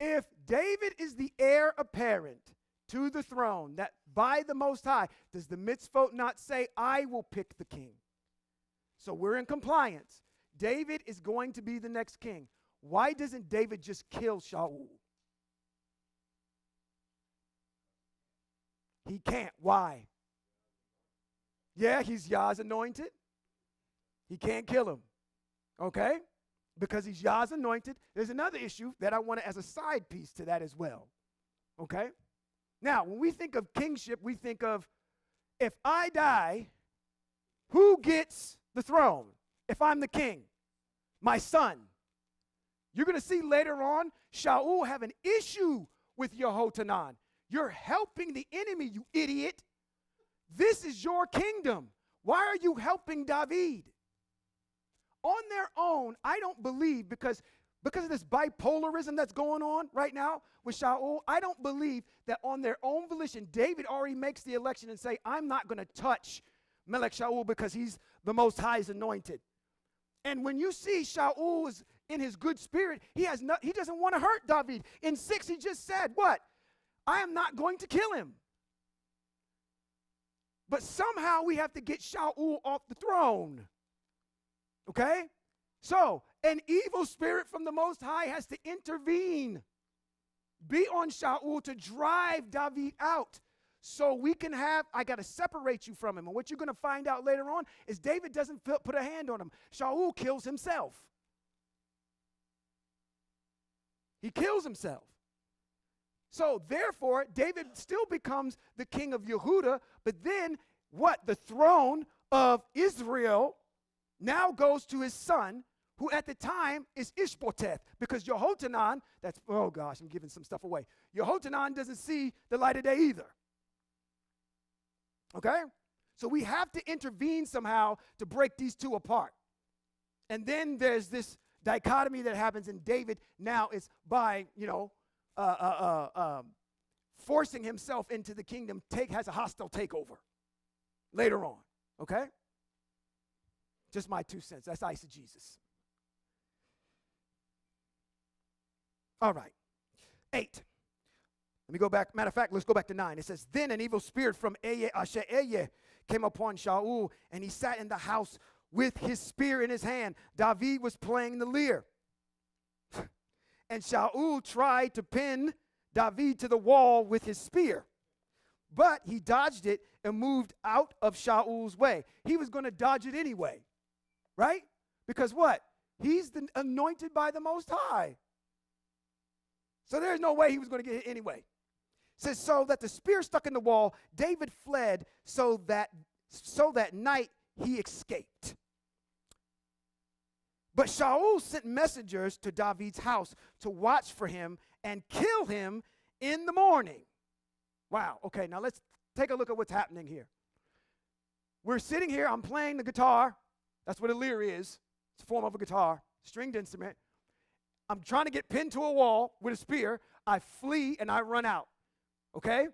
If David is the heir apparent to the throne that by the Most High, does the mitzvot not say, I will pick the king? So we're in compliance. David is going to be the next king. Why doesn't David just kill Shaul? He can't. Why? Yeah, he's Yah's anointed. He can't kill him. Okay? Because he's Yah's anointed. There's another issue that I want to as a side piece to that as well. Okay? Now, when we think of kingship, we think of, if I die, who gets the throne? If I'm the king? My son. You're going to see later on, Shaul have an issue with Yehotanan. You're helping the enemy, you idiot. This is your kingdom. Why are you helping David? On their own, I don't believe, because of this bipolarism that's going on right now with Shaul, I don't believe that on their own volition, David already makes the election and say, I'm not going to touch Melech Shaul because he's the Most High's anointed. And when you see Shaul is in his good spirit, he doesn't want to hurt David. In 6, he just said, what? I am not going to kill him. But somehow we have to get Shaul off the throne. Okay? So, an evil spirit from the Most High has to intervene. Be on Shaul to drive David out. So we can I got to separate you from him. And what you're going to find out later on is David doesn't put a hand on him. Shaul kills himself. He kills himself. So therefore, David still becomes the king of Yehuda, but then what? The throne of Israel now goes to his son, who at the time is Ishbosheth, because Yehotanan, oh gosh, I'm giving some stuff away. Yehotanan doesn't see the light of day either. Okay? So we have to intervene somehow to break these two apart. And then there's this dichotomy that happens, and David now is by, forcing himself into the kingdom, has a hostile takeover later on. Okay? Just my 2 cents. That's eisegesis. All right. 8. Let me go back. Matter of fact, let's go back to 9. It says, then an evil spirit from Asher came upon Shaul, and he sat in the house with his spear in his hand. David was playing the lyre. And Shaul tried to pin David to the wall with his spear. But he dodged it and moved out of Shaul's way. He was going to dodge it anyway. Right? Because what? He's the anointed by the Most High. So there's no way he was going to get hit anyway. It says, so that the spear stuck in the wall, David fled, so that night he escaped. But Shaul sent messengers to David's house to watch for him and kill him in the morning. Wow. Okay, now let's take a look at what's happening here. We're sitting here. I'm playing the guitar. That's what a lyre is. It's a form of a guitar, stringed instrument. I'm trying to get pinned to a wall with a spear. I flee and I run out. Okay?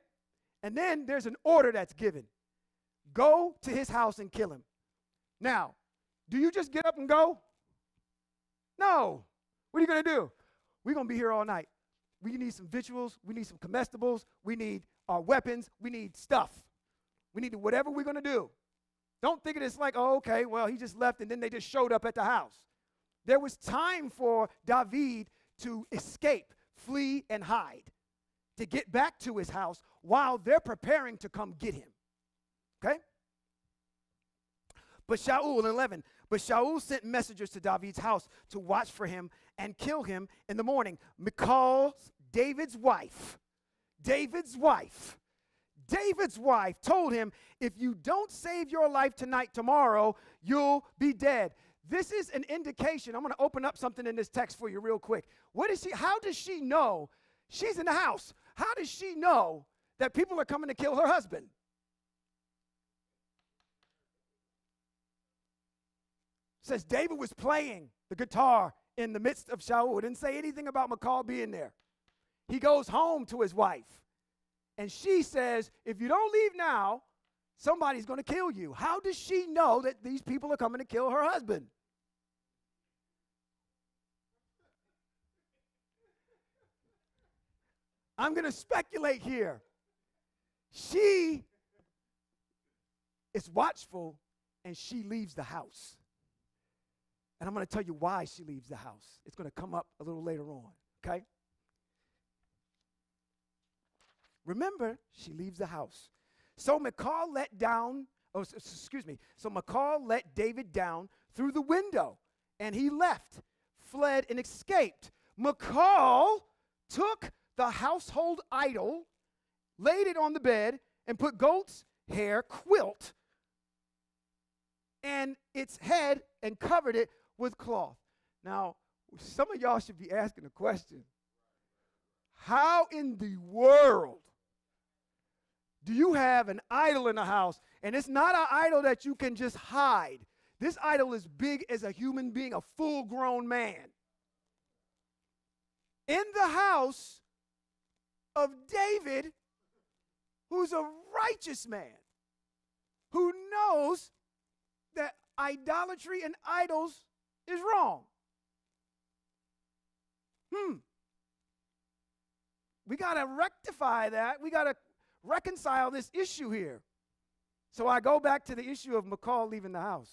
And then there's an order that's given. go to his house and kill him. Now, do you just get up and go? No. What are you going to do? We're going to be here all night. We need some victuals. We need some comestibles. We need our weapons. We need stuff. We need whatever we're going to do. Don't think of this like, oh, okay, well, he just left and then they just showed up at the house. There was time for David to escape, flee, and hide, to get back to his house while they're preparing to come get him. Okay? But Shaul, 11, but Shaul sent messengers to David's house to watch for him and kill him in the morning. Michal, David's wife, told him, if you don't save your life tonight, tomorrow, you'll be dead. This is an indication. I'm going to open up something in this text for you real quick. How does she know? She's in the house. How does she know that people are coming to kill her husband? It says David was playing the guitar in the midst of Shaul. It didn't say anything about Michal being there. He goes home to his wife. And she says, if you don't leave now, somebody's going to kill you. How does she know that these people are coming to kill her husband? I'm going to speculate here. She is watchful and she leaves the house. And I'm going to tell you why she leaves the house. It's going to come up a little later on, okay? Remember, she leaves the house. So Michal let David down through the window, and he left, fled, and escaped. Michal took the household idol, laid it on the bed, and put goat's hair quilt and its head and covered it with cloth. Now, some of y'all should be asking a question. How in the world do you have an idol in the house? And it's not an idol that you can just hide. This idol is big as a human being, a full-grown man. In the house of David, who's a righteous man, who knows that idolatry and idols is wrong. We got to rectify that. We got to reconcile this issue here. So I go back to the issue of Michal leaving the house.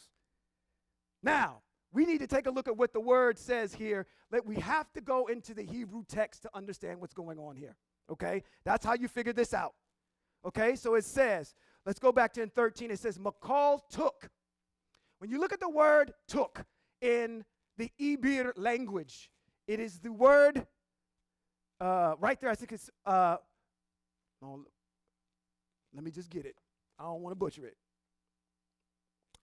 Now, we need to take a look at what the word says here. That we have to go into the Hebrew text to understand what's going on here. Okay? That's how you figure this out. Okay? So it says, let's go back to in 13. It says, Michal took. When you look at the word took in the Hebrew language, it is the word right there. I think it's, no, let me just get it. I don't want to butcher it.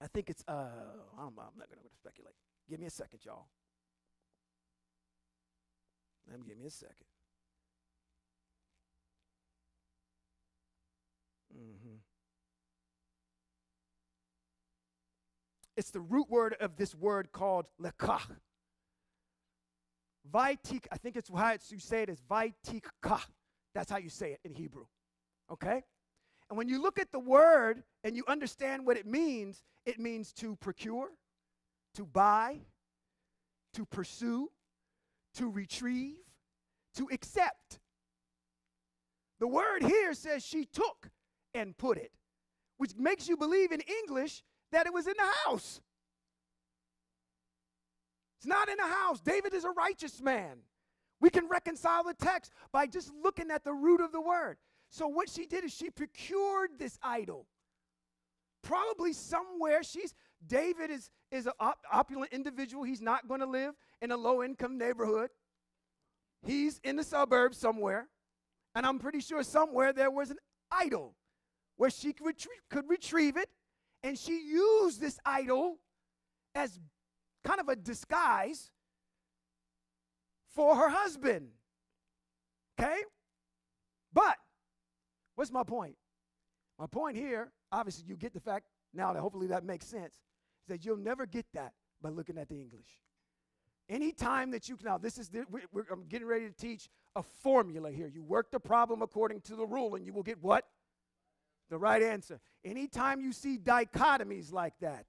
I think it's, I'm not going to speculate. Give me a second, y'all. Give me a second. It's the root word of this word called lekach. Vaitik, I think it's how you say it is vaitikah. That's how you say it in Hebrew. Okay? And when you look at the word and you understand what it means to procure, to buy, to pursue, to retrieve, to accept. The word here says she took and put it, which makes you believe in English that it was in the house. It's not in the house. David is a righteous man. We can reconcile the text by just looking at the root of the word. So what she did is she procured this idol. Probably somewhere David is an opulent individual. He's not going to live in a low-income neighborhood. He's in the suburbs somewhere. And I'm pretty sure somewhere there was an idol where she could retrieve it. And she used this idol as kind of a disguise for her husband. Okay? But what's my point? My point here, obviously you get the fact now that hopefully that makes sense, is that you'll never get that by looking at the English. Anytime that I'm getting ready to teach a formula here. You work the problem according to the rule and you will get what? The right answer. Anytime you see dichotomies like that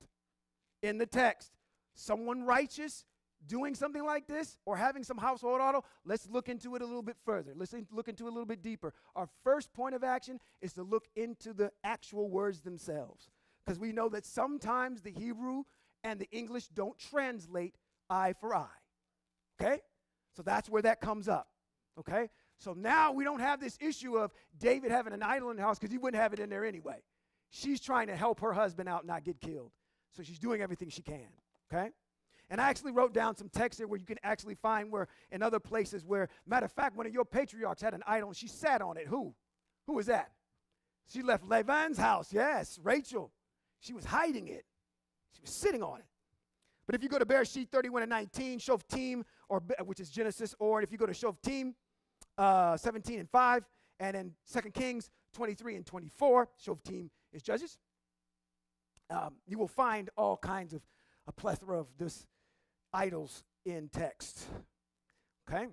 in the text, someone righteous doing something like this or having some household auto, let's look into it a little bit further. Let's look into it a little bit deeper. Our first point of action is to look into the actual words themselves, because we know that sometimes the Hebrew and the English don't translate eye for eye. Okay? So that's where that comes up. Okay? So now we don't have this issue of David having an idol in the house, because he wouldn't have it in there anyway. She's trying to help her husband out and not get killed. So she's doing everything she can. Okay? And I actually wrote down some text here where you can actually find where in other places where, matter of fact, one of your patriarchs had an idol and she sat on it. Who? Who was that? She left Laban's house. Yes, Rachel. She was hiding it. She was sitting on it. But if you go to Bereshit 31:19, Shoftim, which is Genesis, or if you go to Shoftim 17:5, and then 2 Kings 23:24, Shoftim is Judges, you will find all kinds of a plethora of this idols in text. Okay?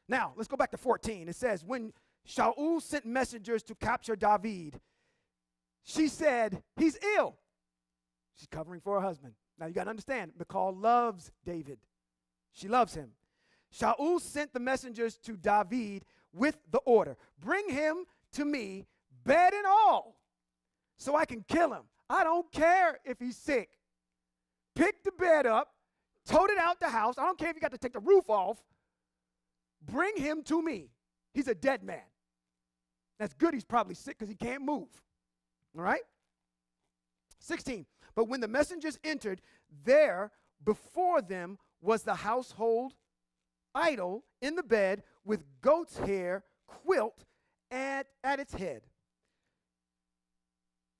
Now, let's go back to 14. It says, when Shaul sent messengers to capture David, she said, he's ill. She's covering for her husband. Now, you got to understand, Michal loves David. She loves him. Shaul sent the messengers to David with the order, bring him to me, bed and all, so I can kill him. I don't care if he's sick. Pick the bed up, tote it out the house. I don't care if you got to take the roof off. Bring him to me. He's a dead man. That's good. He's probably sick because he can't move. All right? 16. But when the messengers entered, there before them was the household idol in the bed with goat's hair quilt at its head.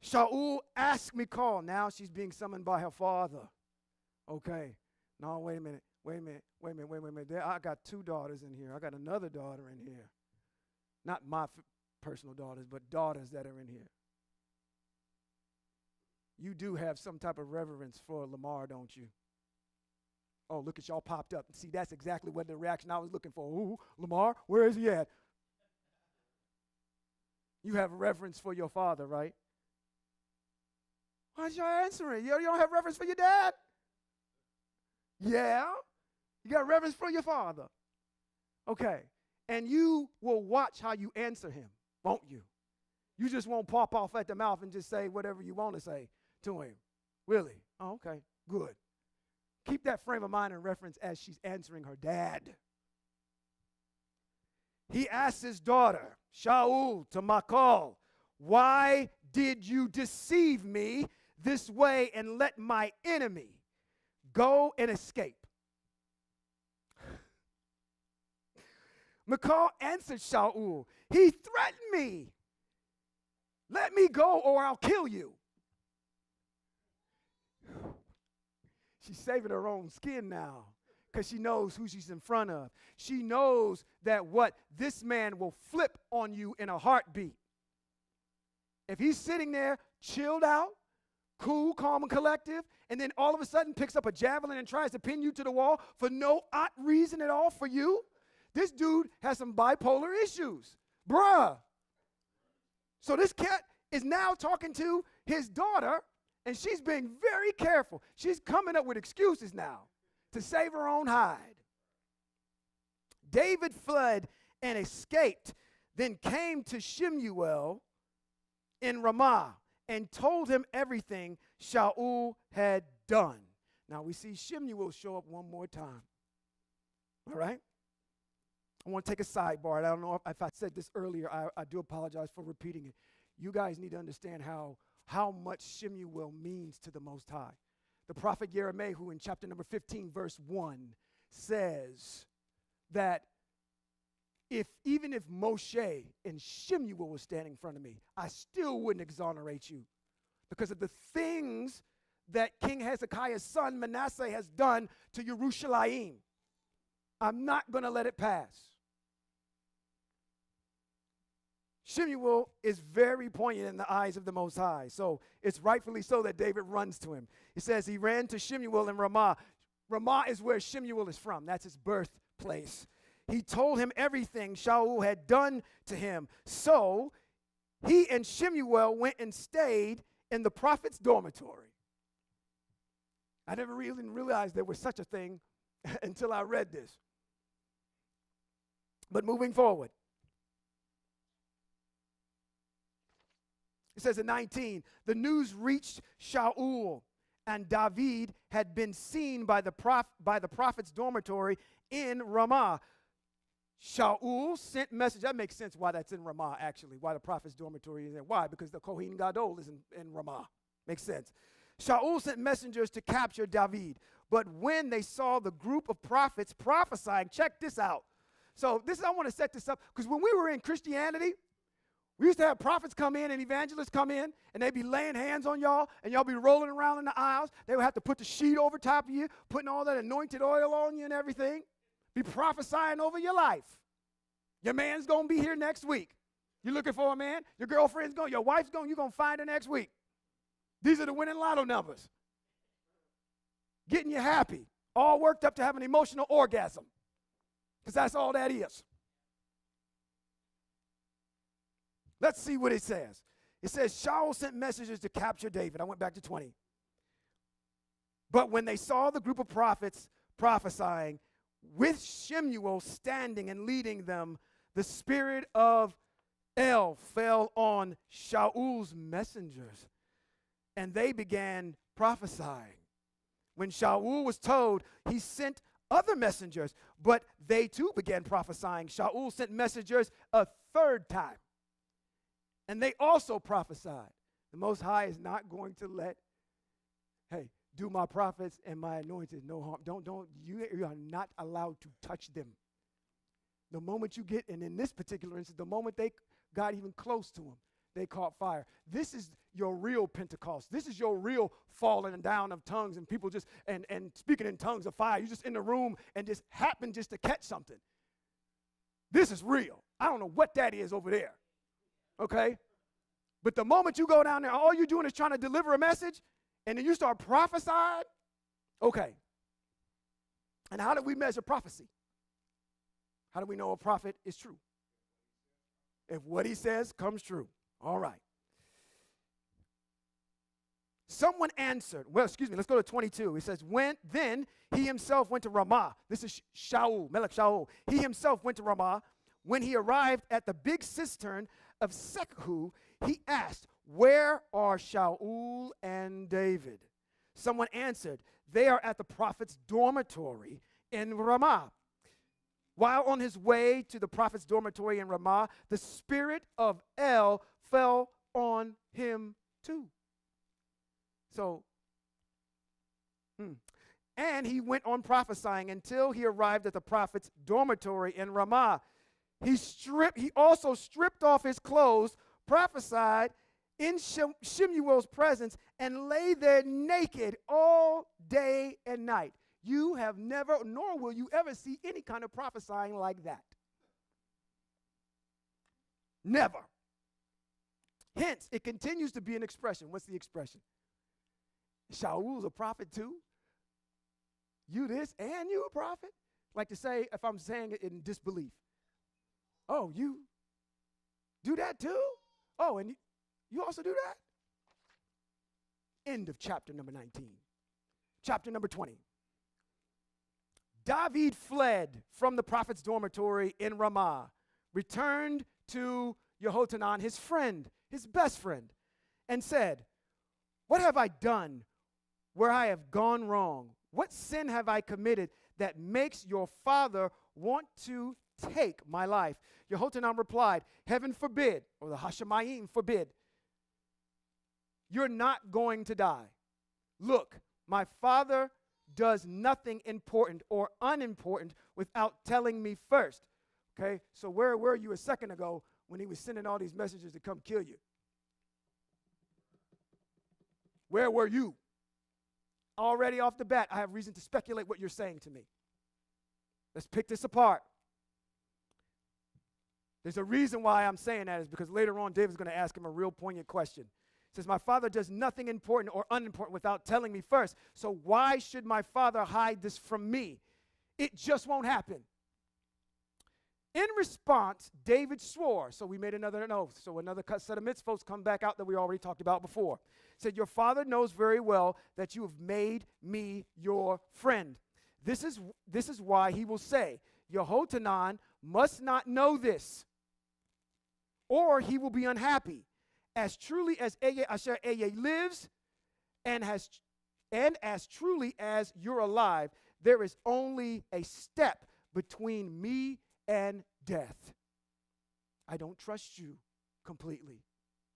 Shaul asked Michal. Now she's being summoned by her father. Okay. No, wait a minute. I got 2 daughters in here. I got another daughter in here. Not my personal daughters, but daughters that are in here. You do have some type of reverence for Lamar, don't you? Oh, look at y'all popped up. See, that's exactly what the reaction I was looking for. Ooh, Lamar, where is he at? You have reverence for your father, right? Why y'all answering? You don't have reverence for your dad? Yeah. You got reverence for your father. Okay. And you will watch how you answer him, won't you? You just won't pop off at the mouth and just say whatever you want to say to him. Really? Oh, okay. Good. Keep that frame of mind and reference as she's answering her dad. He asked his daughter, Shaul, to Michal, why did you deceive me this way and let my enemy go and escape? Michal answered Shaul, he threatened me. Let me go or I'll kill you. She's saving her own skin now because she knows who she's in front of. She knows that what this man will flip on you in a heartbeat. If he's sitting there chilled out, cool, calm, and collective, and then all of a sudden picks up a javelin and tries to pin you to the wall for no odd reason at all for you, this dude has some bipolar issues. Bruh. So this cat is now talking to his daughter, and she's being very careful. She's coming up with excuses now to save her own hide. David fled and escaped, then came to Shemuel in Ramah and told him everything Shaul had done. Now we see Shemuel show up one more time. All right? I want to take a sidebar. I don't know if I said this earlier. I do apologize for repeating it. You guys need to understand how much Shemuel means to the Most High. The prophet Jeremiah, who in chapter number 15, verse 1, says that even if Moshe and Shemuel was standing in front of me, I still wouldn't exonerate you because of the things that King Hezekiah's son Manasseh has done to Yerushalayim. I'm not going to let it pass. Shemuel is very poignant in the eyes of the Most High. So it's rightfully so that David runs to him. He says he ran to Shemuel in Ramah. Ramah is where Shemuel is from. That's his birthplace. He told him everything Shaul had done to him. So he and Shemuel went and stayed in the prophet's dormitory. I never really realized there was such a thing until I read this. But moving forward, it says in 19, the news reached Shaul, and David had been seen by the prophet's dormitory in Ramah. Shaul sent message. That makes sense why that's in Ramah, actually, why the prophet's dormitory is there. Why? Because the Kohen Gadol is in Ramah. Makes sense. Shaul sent messengers to capture David. But when they saw the group of prophets prophesying, check this out. So I want to set this up, because when we were in Christianity, we used to have prophets come in and evangelists come in, and they'd be laying hands on y'all, and y'all be rolling around in the aisles. They would have to put the sheet over top of you, putting all that anointed oil on you and everything, be prophesying over your life. Your man's going to be here next week. You looking for a man? Your girlfriend's going, your wife's going, you're going to find her next week. These are the winning lotto numbers. Getting you happy, all worked up to have an emotional orgasm, because that's all that is. Let's see what it says. It says, Shaul sent messengers to capture David. I went back to 20. But when they saw the group of prophets prophesying, with Shemuel standing and leading them, the spirit of El fell on Shaul's messengers, and they began prophesying. When Shaul was told, he sent other messengers, but they too began prophesying. Shaul sent messengers a third time, and they also prophesied. The Most High is not going to let, hey, do my prophets and my anointed no harm. You are not allowed to touch them. The moment you get, and in this particular instance, the moment they got even close to him, they caught fire. This is your real Pentecost. This is your real falling down of tongues and people just, and speaking in tongues of fire. You're just in the room and just happen just to catch something. This is real. I don't know what that is over there. Okay? But the moment you go down there, all you're doing is trying to deliver a message, and then you start prophesying. Okay. And how do we measure prophecy? How do we know a prophet is true? If what he says comes true. All right. Someone answered. Well, excuse me, let's go to 22. He says, then he himself went to Ramah. This is Shaul, Melech Shaul. He himself went to Ramah. When he arrived at the big cistern of Sechu, he asked, where are Shaul and David? Someone answered, they are at the prophet's dormitory in Ramah. While on his way to the prophet's dormitory in Ramah, the spirit of El fell on him too. So, and he went on prophesying until he arrived at the prophet's dormitory in Ramah. He also stripped off his clothes, prophesied in Shemuel's presence, and lay there naked all day and night. You have never, nor will you ever see any kind of prophesying like that. Never. Hence, it continues to be an expression. What's the expression? Shaul's a prophet too? You this and you a prophet? Like to say, if I'm saying it in disbelief. Oh, you do that too? Oh, and you also do that? End of chapter number 19. Chapter number 20. David fled from the prophet's dormitory in Ramah, returned to Yehohanan, his friend, his best friend, and said, what have I done where I have gone wrong? What sin have I committed that makes your father want to take my life? Yehohanan replied, heaven forbid, or the Hashemayim forbid. You're not going to die. Look, my father does nothing important or unimportant without telling me first. Okay, so where were you a second ago when he was sending all these messages to come kill you? Where were you? Already off the bat, I have reason to speculate what you're saying to me. Let's pick this apart. There's a reason why I'm saying that is because later on David's going to ask him a real poignant question. He says, my father does nothing important or unimportant without telling me first. So why should my father hide this from me? It just won't happen. In response, David swore. So we made another oath. So another set of mitzvos come back out that we already talked about before. Said, your father knows very well that you have made me your friend. This is why he will say, Yehotanan must not know this, or he will be unhappy. As truly as Asher lives, and as truly as you're alive, there is only a step between me and death. I don't trust you completely,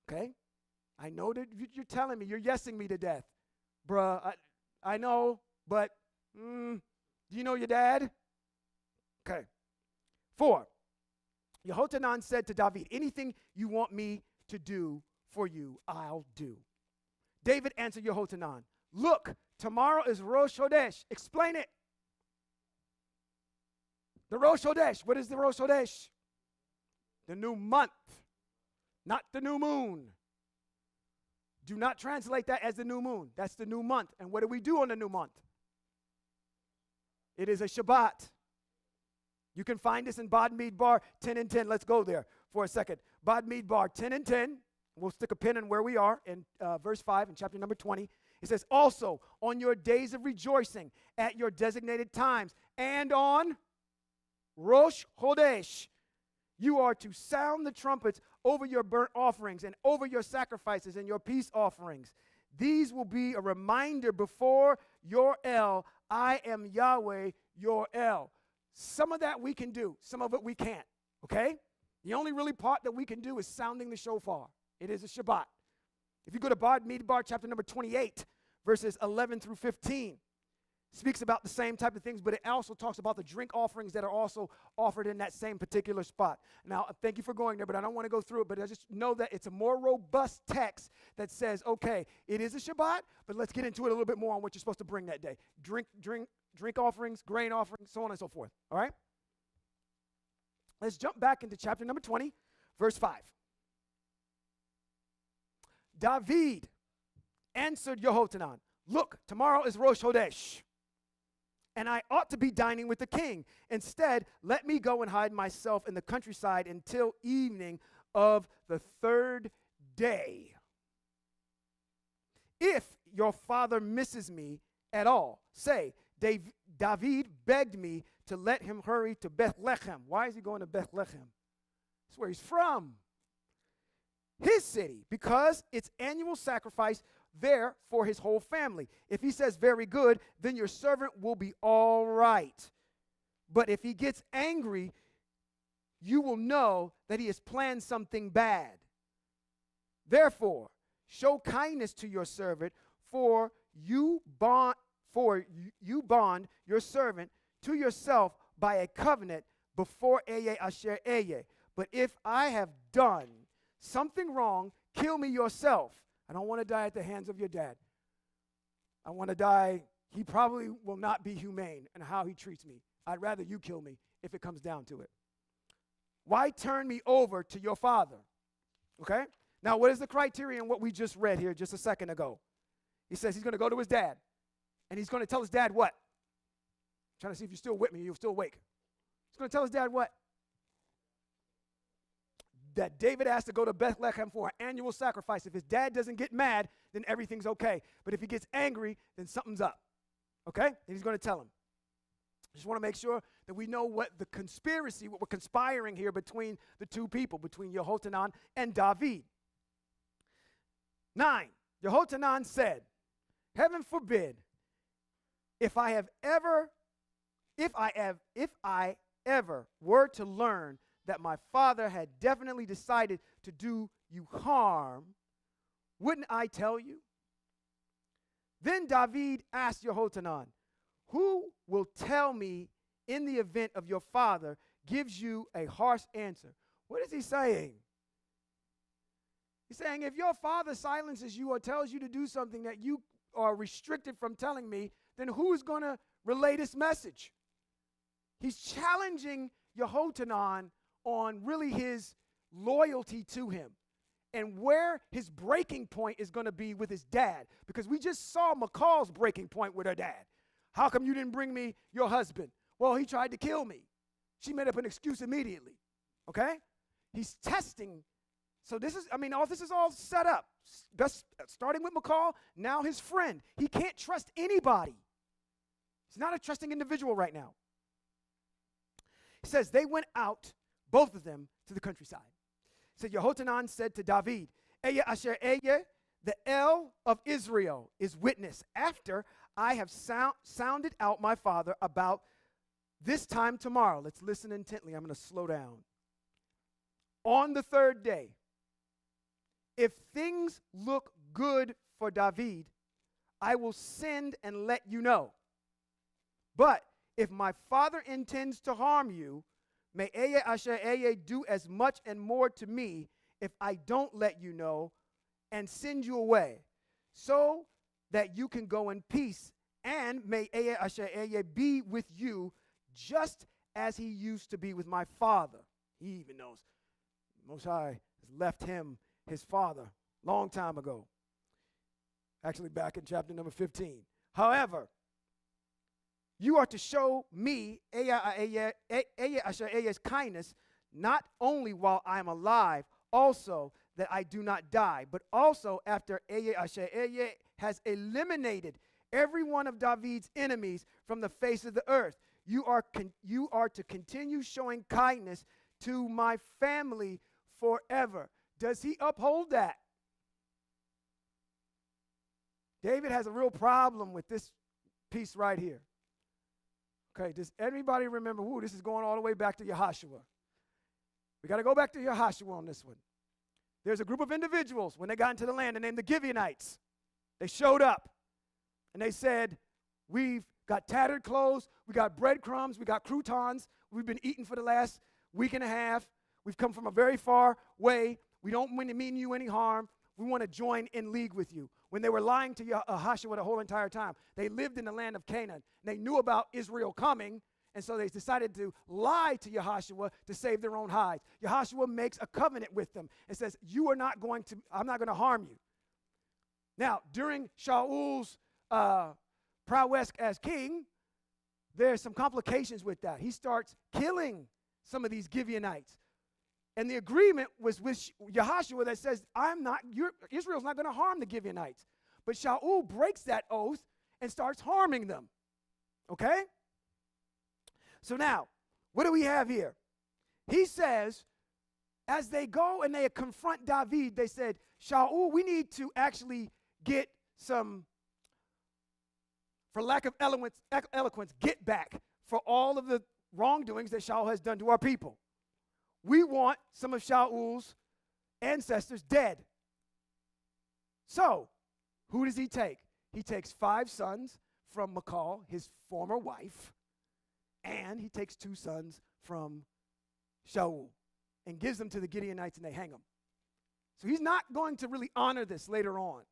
okay? I know that you're telling me, you're yesing me to death. Bruh, I know, but do you know your dad? Okay. 4, Yehotanan said to David, anything you want me to do for you, I'll do. David answered Yehotanan, look, tomorrow is Rosh Chodesh. Explain it. The Rosh Chodesh. What is the Rosh Chodesh? The new month, not the new moon. Do not translate that as the new moon. That's the new month. And what do we do on the new month? It is a Shabbat. You can find this in Bad Midbar 10 and 10. Let's go there for a second. Bad Midbar 10 and 10. We'll stick a pin in where we are in verse 5 in chapter number 20. It says, also on your days of rejoicing at your designated times and on Rosh Chodesh, you are to sound the trumpets over your burnt offerings and over your sacrifices and your peace offerings. These will be a reminder before your El, I am Yahweh, your El. Some of that we can do. Some of it we can't, okay? The only really part that we can do is sounding the shofar. It is a Shabbat. If you go to Bad Midbar, chapter number 28, verses 11 through 15, speaks about the same type of things, but it also talks about the drink offerings that are also offered in that same particular spot. Now, thank you for going there, but I don't want to go through it, but I just know that it's a more robust text that says, okay, it is a Shabbat, but let's get into it a little bit more on what you're supposed to bring that day. Drink offerings, grain offerings, so on and so forth, all right? Let's jump back into chapter number 20, verse 5. David answered Yehotanan, look, tomorrow is Rosh Chodesh, and I ought to be dining with the king. Instead, let me go and hide myself in the countryside until evening of the 3rd day. If your father misses me at all, say, David begged me to let him hurry to Bethlehem. Why is he going to Bethlehem? That's where he's from. His city, because it's annual sacrifice there for his whole family. If he says very good, then your servant will be all right. But if he gets angry, you will know that he has planned something bad. Therefore, show kindness to your servant, for you bond your servant to yourself by a covenant before Eye Asher Eye. But if I have done something wrong, kill me yourself. I don't want to die at the hands of your dad. I want to die. He probably will not be humane in how he treats me. I'd rather you kill me if it comes down to it. Why turn me over to your father? Okay? Now, what is the criterion what we just read here just a second ago? He says he's going to go to his dad, and he's going to tell his dad what? I'm trying to see if you're still with me, you're still awake. He's going to tell his dad what? That David has to go to Bethlehem for an annual sacrifice. If his dad doesn't get mad, then everything's okay. But if he gets angry, then something's up. Okay? And he's going to tell him. I just want to make sure that we know what the conspiracy, what we're conspiring here between the two people, between Yehotanan and David. 9, Yehotanan said, heaven forbid, if I ever were to learn that my father had definitely decided to do you harm, wouldn't I tell you? Then David asked Yehotanan, who will tell me in the event of your father gives you a harsh answer? What is he saying? He's saying, if your father silences you or tells you to do something that you are restricted from telling me, then who's going to relay this message? He's challenging Yehotanan on really his loyalty to him and where his breaking point is going to be with his dad. Because we just saw McCall's breaking point with her dad. How come you didn't bring me your husband? Well, he tried to kill me. She made up an excuse immediately, okay? He's testing. So this is, all this is all set up. Starting with McCall, now his friend. He can't trust anybody. He's not a trusting individual right now. He says they went out, both of them, to the countryside. He said, Yehohanan said to David, Eye asher eye, the El of Israel is witness. After I have sounded out my father about this time tomorrow. Let's listen intently. I'm going to slow down. On the third day, if things look good for David, I will send and let you know. But if my father intends to harm you, may Eye asher Eye do as much and more to me if I don't let you know and send you away, so that you can go in peace, and may Eye asher Eye be with you just as he used to be with my father. He even knows Most High has left him, his father, long time ago. Actually, back in chapter number 15. However, you are to show me Eye asher Eye's kindness, not only while I am alive, also that I do not die, but also after Eye asher Eye has eliminated every one of David's enemies from the face of the earth. You are to continue showing kindness to my family forever. Does he uphold that? David has a real problem with this piece right here. Okay, does anybody remember? This is going all the way back to Yahushua. We got to go back to Yahushua on this one. There's a group of individuals, when they got into the land, they're named the Gibeonites. They showed up, and they said, we've got tattered clothes, we got breadcrumbs, we got croutons, we've been eating for the last week and a half, we've come from a very far way, we don't mean you any harm, we want to join in league with you. When they were lying to Yahushua the whole entire time, they lived in the land of Canaan, and they knew about Israel coming, and so they decided to lie to Yahushua to save their own hides. Yahushua makes a covenant with them and says, I'm not going to harm you. Now, during Shaul's prowess as king, there's some complications with that. He starts killing some of these Gibeonites. And the agreement was with Yahushua that says, Israel's not going to harm the Gibeonites. But Shaul breaks that oath and starts harming them. Okay? So now, what do we have here? He says, as they go and they confront David, they said, Shaul, we need to actually get some, for lack of eloquence, get back for all of the wrongdoings that Shaul has done to our people. We want some of Shaul's ancestors dead. So, who does he take? He takes 5 sons from Michal, his former wife, and he takes 2 sons from Shaul and gives them to the Gibeonites, and they hang them. So he's not going to really honor this later on,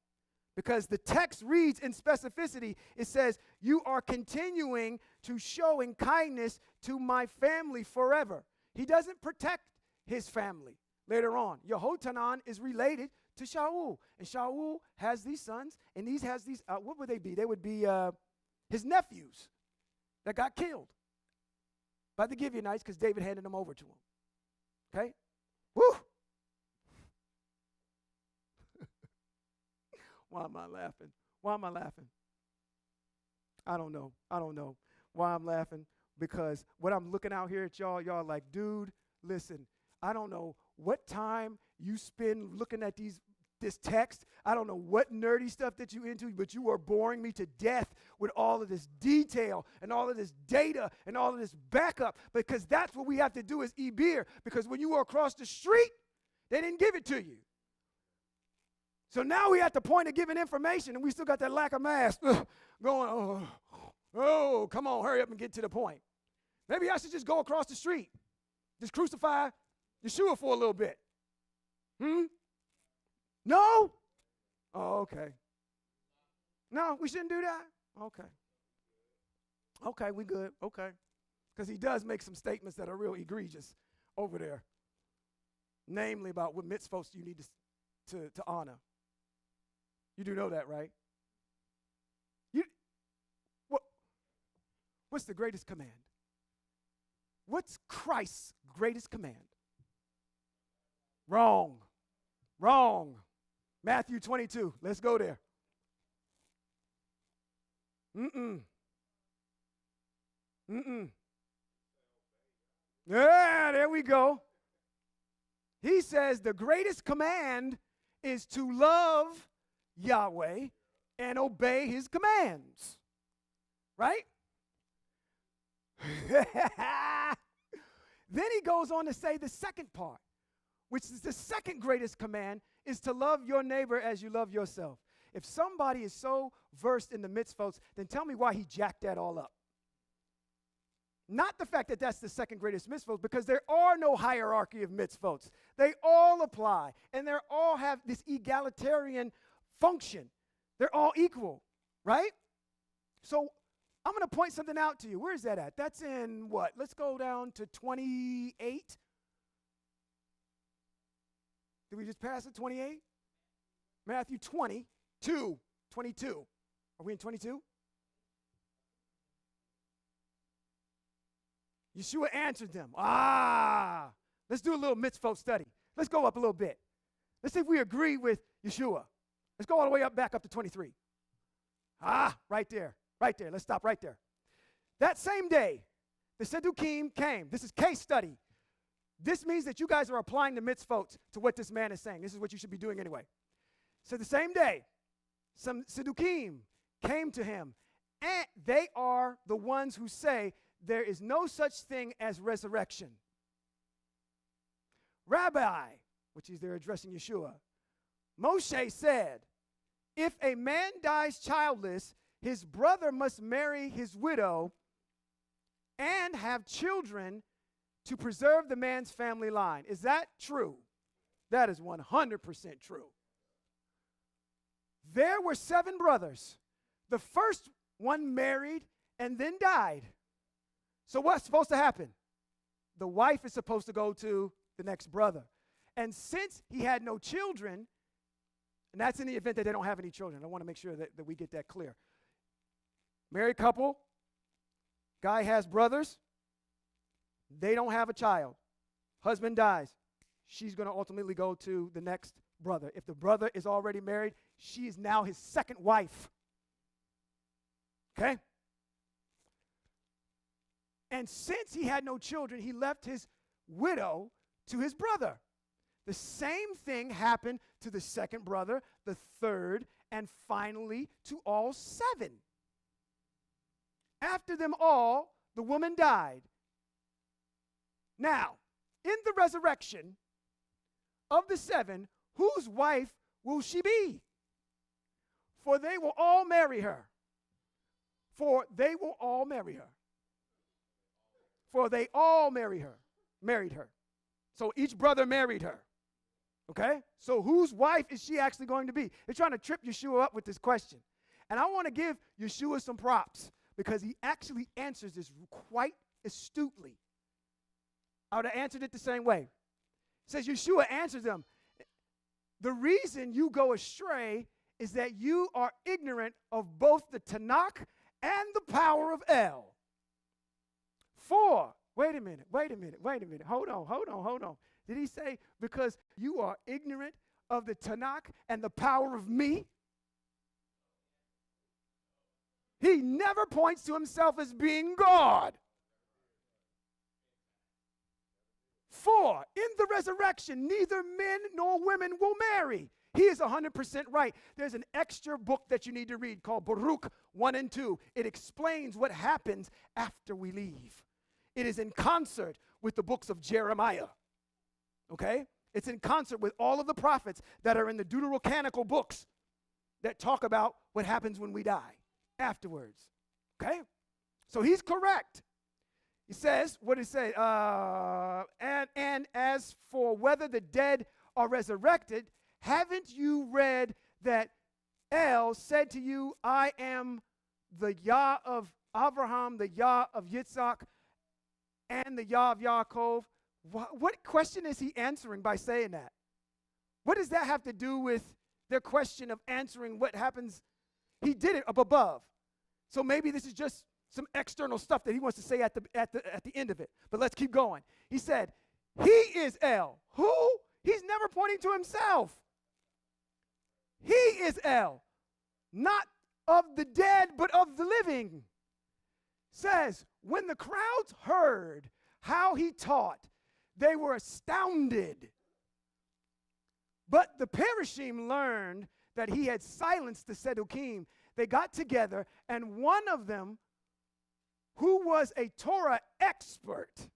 because the text reads in specificity, it says, you are continuing to showing kindness to my family forever. He doesn't protect his family later on. Yehohanan is related to Shaul, and Shaul has these sons, and these has these, what would they be? They would be his nephews that got killed by the Gibeonites because David handed them over to him. Okay? Woo! Why am I laughing? Why am I laughing? I don't know. Why I'm laughing? Because what I'm looking out here at y'all like, dude, listen, I don't know what time you spend looking at this text. I don't know what nerdy stuff that you into, but you are boring me to death with all of this detail and all of this data and all of this backup, because that's what we have to do as Ebir, because when you were across the street, they didn't give it to you. So now we're at the point of giving information, and we still got that lack of mass going, oh, come on, hurry up and get to the point. Maybe I should just go across the street, just crucify Yeshua for a little bit. No? Oh, okay. No, we shouldn't do that? Okay. Okay, we good. Okay. Because he does make some statements that are real egregious over there, namely about what mitzvot you need to honor. You do know that, right? What's the greatest command? What's Christ's greatest command? Wrong. Wrong. Matthew 22. Let's go there. Yeah, there we go. He says the greatest command is to love Yahweh and obey his commands. Right? Then he goes on to say the second part, which is the second greatest command, is to love your neighbor as you love yourself. If somebody is so versed in the mitzvot, then tell me why he jacked that all up. Not the fact that that's the second greatest mitzvot, because there are no hierarchy of mitzvot. They all apply, and they all have this egalitarian function. They're all equal, right? So I'm going to point something out to you. Where is that at? That's in what? Let's go down to 28. Did we just pass it, 28? Matthew 22. Are we in 22? Yeshua answered them. Let's do a little mitzvot study. Let's go up a little bit. Let's see if we agree with Yeshua. Let's go all the way back up to 23. Right there. Let's stop right there. That same day, the Sadducees came. This is case study. This means that you guys are applying the mitzvot to what this man is saying. This is what you should be doing anyway. So the same day, some Sadducees came to him, and they are the ones who say there is no such thing as resurrection. Rabbi, which is they're addressing Yeshua, Moshe said, if a man dies childless, his brother must marry his widow and have children to preserve the man's family line. Is that true? That is 100% true. There were 7 brothers. The first one married and then died. So what's supposed to happen? The wife is supposed to go to the next brother. And since he had no children, and that's in the event that they don't have any children. I want to make sure that we get that clear. Married couple, guy has brothers, they don't have a child. Husband dies. She's going to ultimately go to the next brother. If the brother is already married, she is now his second wife. Okay? And since he had no children, he left his widow to his brother. The same thing happened to the second brother, the third, and finally to all 7. After them all, the woman died. Now, in the resurrection of the 7, whose wife will she be? For they will all marry her. For they will all marry her. For they all married her. So each brother married her. Okay? So whose wife is she actually going to be? They're trying to trip Yeshua up with this question. And I want to give Yeshua some props because he actually answers this quite astutely. I would have answered it the same way. It says Yeshua answers them. The reason you go astray is that you are ignorant of both the Tanakh and the power of El. For, wait a minute. Hold on. Did he say, because you are ignorant of the Tanakh and the power of me? He never points to himself as being God. For, in the resurrection, neither men nor women will marry. He is 100% right. There's an extra book that you need to read called Baruch 1 and 2. It explains what happens after we leave. It is in concert with the books of Jeremiah. Okay? It's in concert with all of the prophets that are in the Deuterocanonical books that talk about what happens when we die afterwards. Okay? So he's correct. He says, what did he say? And as for whether the dead are resurrected, haven't you read that El said to you, I am the Yah of Abraham, the Yah of Yitzhak, and the Yah of Yaakov? What question is he answering by saying that? What does that have to do with their question of answering what happens? He did it up above. So maybe this is just some external stuff that he wants to say at the end of it. But let's keep going. He said, he is El. Who? He's never pointing to himself. He is El, not of the dead, but of the living. Says, when the crowds heard how he taught, they were astounded. But the Perishim learned that he had silenced the Sedukim. They got together, and one of them, who was a Torah expert,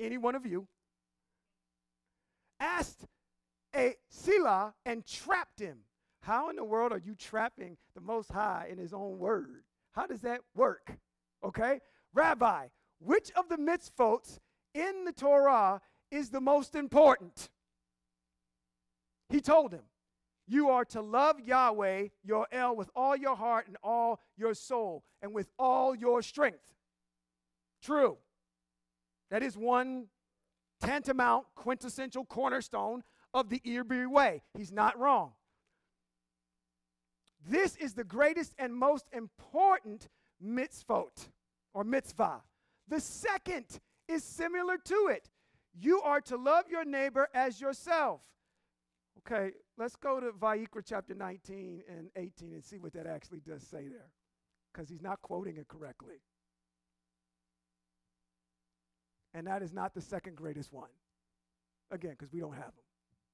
any one of you, asked a Sila and trapped him. How in the world are you trapping the Most High in his own word? How does that work? Okay? Rabbi, which of the mitzvot in the Torah is the most important? He told him, you are to love Yahweh, your El, with all your heart and all your soul and with all your strength. True. That is one tantamount, quintessential cornerstone of the Ibri way. He's not wrong. This is the greatest and most important mitzvot, or mitzvah. The second is similar to it. You are to love your neighbor as yourself. Okay, let's go to Vayikra chapter 19 and 18 and see what that actually does say there, because he's not quoting it correctly. And that is not the second greatest one. Again, because we don't have them.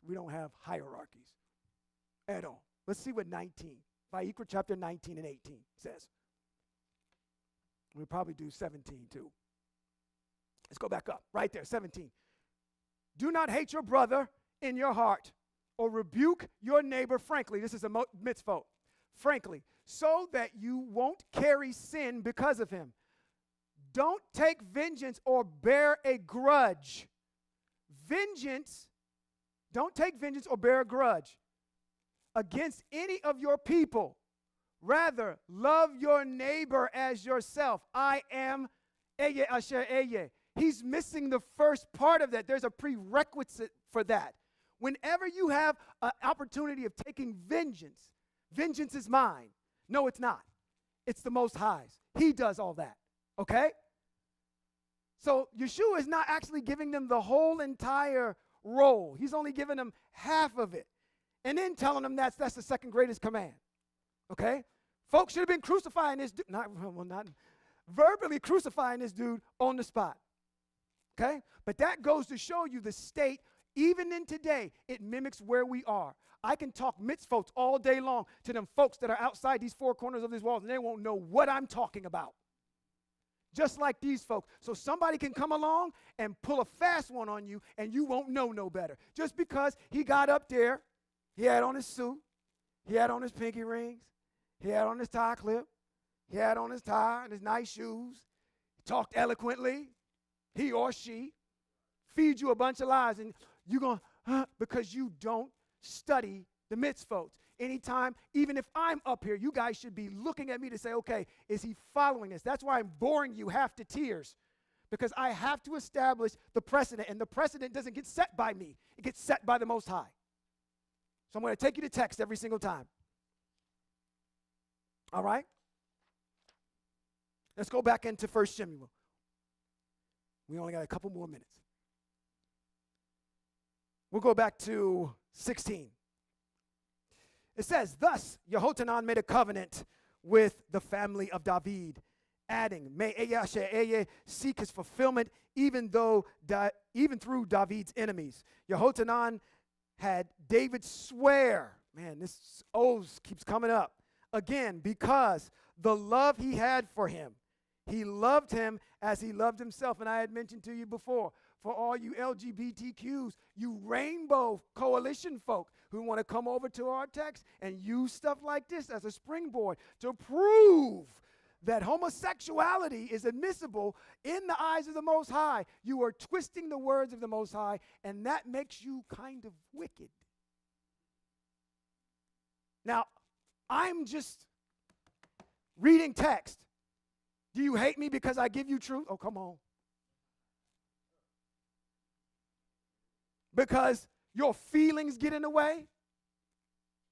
We don't have hierarchies at all. Let's see what 19, Vayikra chapter 19 and 18 says. We'll probably do 17 too. Let's go back up, right there, 17. Do not hate your brother in your heart, or rebuke your neighbor frankly. This is a mitzvah. Frankly, so that you won't carry sin because of him. Don't take vengeance or bear a grudge. Don't take vengeance or bear a grudge against any of your people. Rather, love your neighbor as yourself. I am Eye Asher Eye. He's missing the first part of that. There's a prerequisite for that. Whenever you have an opportunity of taking vengeance, vengeance is mine. No, it's not. It's the Most High's. He does all that, okay? So Yeshua is not actually giving them the whole entire role. He's only giving them half of it. And then telling them that's the second greatest command, okay? Folks should have been crucifying this dude, not verbally crucifying this dude on the spot, okay? But that goes to show you the state. Even in today, it mimics where we are. I can talk mitzvot all day long to them folks that are outside these four corners of these walls, and they won't know what I'm talking about. Just like these folks. So somebody can come along and pull a fast one on you, and you won't know no better. Just because he got up there, he had on his suit, he had on his pinky rings, he had on his tie clip, he had on his tie and his nice shoes, he talked eloquently, he or she, feed you a bunch of lies, and you're going, because you don't study the mitzvot. Anytime, even if I'm up here, you guys should be looking at me to say, okay, is he following this? That's why I'm boring you half to tears, because I have to establish the precedent, and the precedent doesn't get set by me. It gets set by the Most High. So I'm going to take you to text every single time. All right? Let's go back into 1 Samuel. We only got a couple more minutes. We'll go back to 16. It says, thus Yehochanan made a covenant with the family of David, adding, may Eye seek his fulfillment even through David's enemies. Yehochanan had David swear, man, this oath keeps coming up, again, because the love he had for him. He loved him as he loved himself. And I had mentioned to you before, for all you LGBTQs, you rainbow coalition folk who want to come over to our text and use stuff like this as a springboard to prove that homosexuality is admissible in the eyes of the Most High. You are twisting the words of the Most High, and that makes you kind of wicked. Now, I'm just reading text. Do you hate me because I give you truth? Oh, come on. Because your feelings get in the way?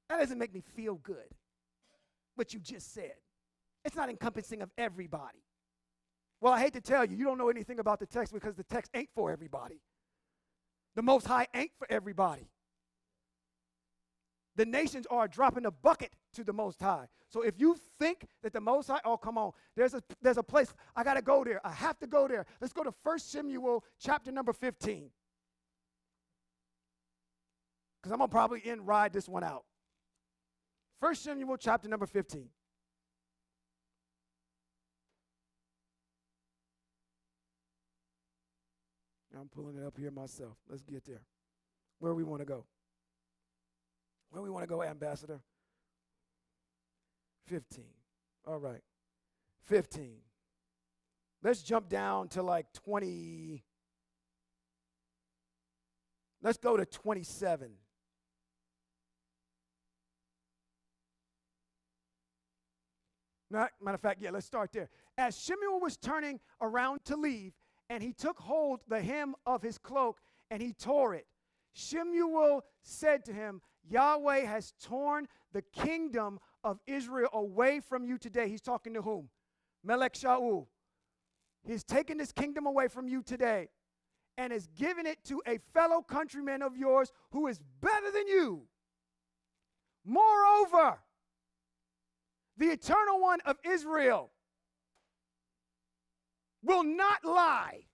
That doesn't make me feel good, what you just said. It's not encompassing of everybody. Well, I hate to tell you, you don't know anything about the text because the text ain't for everybody. The Most High ain't for everybody. The nations are dropping a bucket to the Most High. So if you think that the Most High, oh, come on, there's a place, I got to go there. I have to go there. Let's go to 1 Samuel chapter number 15. Because I'm going to probably ride this one out. 1 Samuel chapter number 15. I'm pulling it up here myself. Let's get there. Where we want to go. Where we want to go, Ambassador? 15. All right. 15. Let's jump down to like 20. Let's go to 27. Matter of fact, yeah, let's start there. As Shemuel was turning around to leave, and he took hold the hem of his cloak, and he tore it. Shemuel said to him, Yahweh has torn the kingdom of Israel away from you today. He's talking to whom? Melech Shaul. He's taken this kingdom away from you today and has given it to a fellow countryman of yours who is better than you. Moreover, the Eternal One of Israel will not lie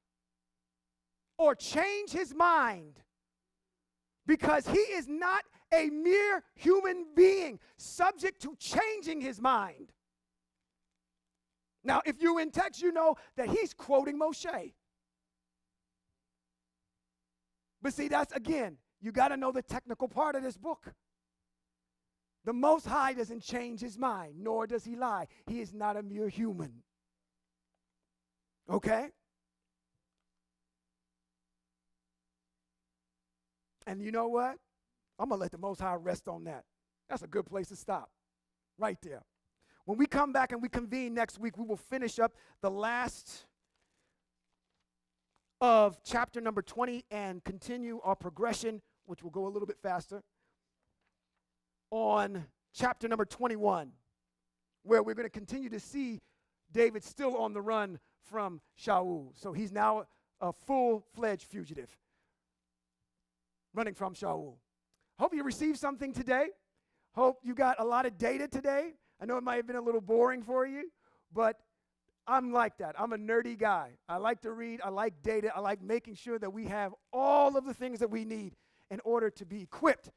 or change his mind, because he is not a mere human being subject to changing his mind. Now, if you're in text, you know that he's quoting Moshe. But see, that's, again, you got to know the technical part of this book. The Most High doesn't change his mind, nor does he lie. He is not a mere human. Okay? And you know what? I'm going to let the Most High rest on that. That's a good place to stop. Right there. When we come back and we convene next week, we will finish up the last of chapter number 20 and continue our progression, which will go a little bit faster, on chapter number 21, where we're going to continue to see David still on the run from Shaul. So he's now a full-fledged fugitive, running from Shaul. Hope you received something today. Hope you got a lot of data today. I know it might have been a little boring for you, but I'm like that. I'm a nerdy guy. I like to read. I like data. I like making sure that we have all of the things that we need in order to be equipped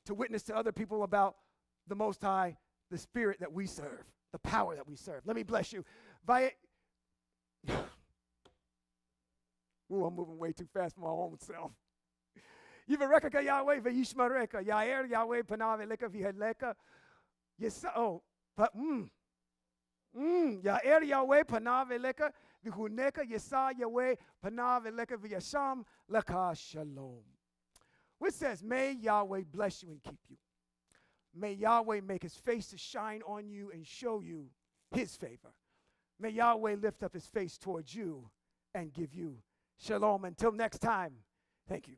to witness to other people about the Most High, the Spirit that we serve, the power that we serve. Let me bless you. Ooh, I'm moving way too fast for my own self. Yivareka Yahweh v'yishmareka. Yair Yahweh panav eleka v'yeleka. Yair Yahweh panav eleka v'huneka. Yesa Yahweh panav eleka v'yasham leka shalom. Which says, may Yahweh bless you and keep you. May Yahweh make his face to shine on you and show you his favor. May Yahweh lift up his face towards you and give you shalom. Until next time, thank you.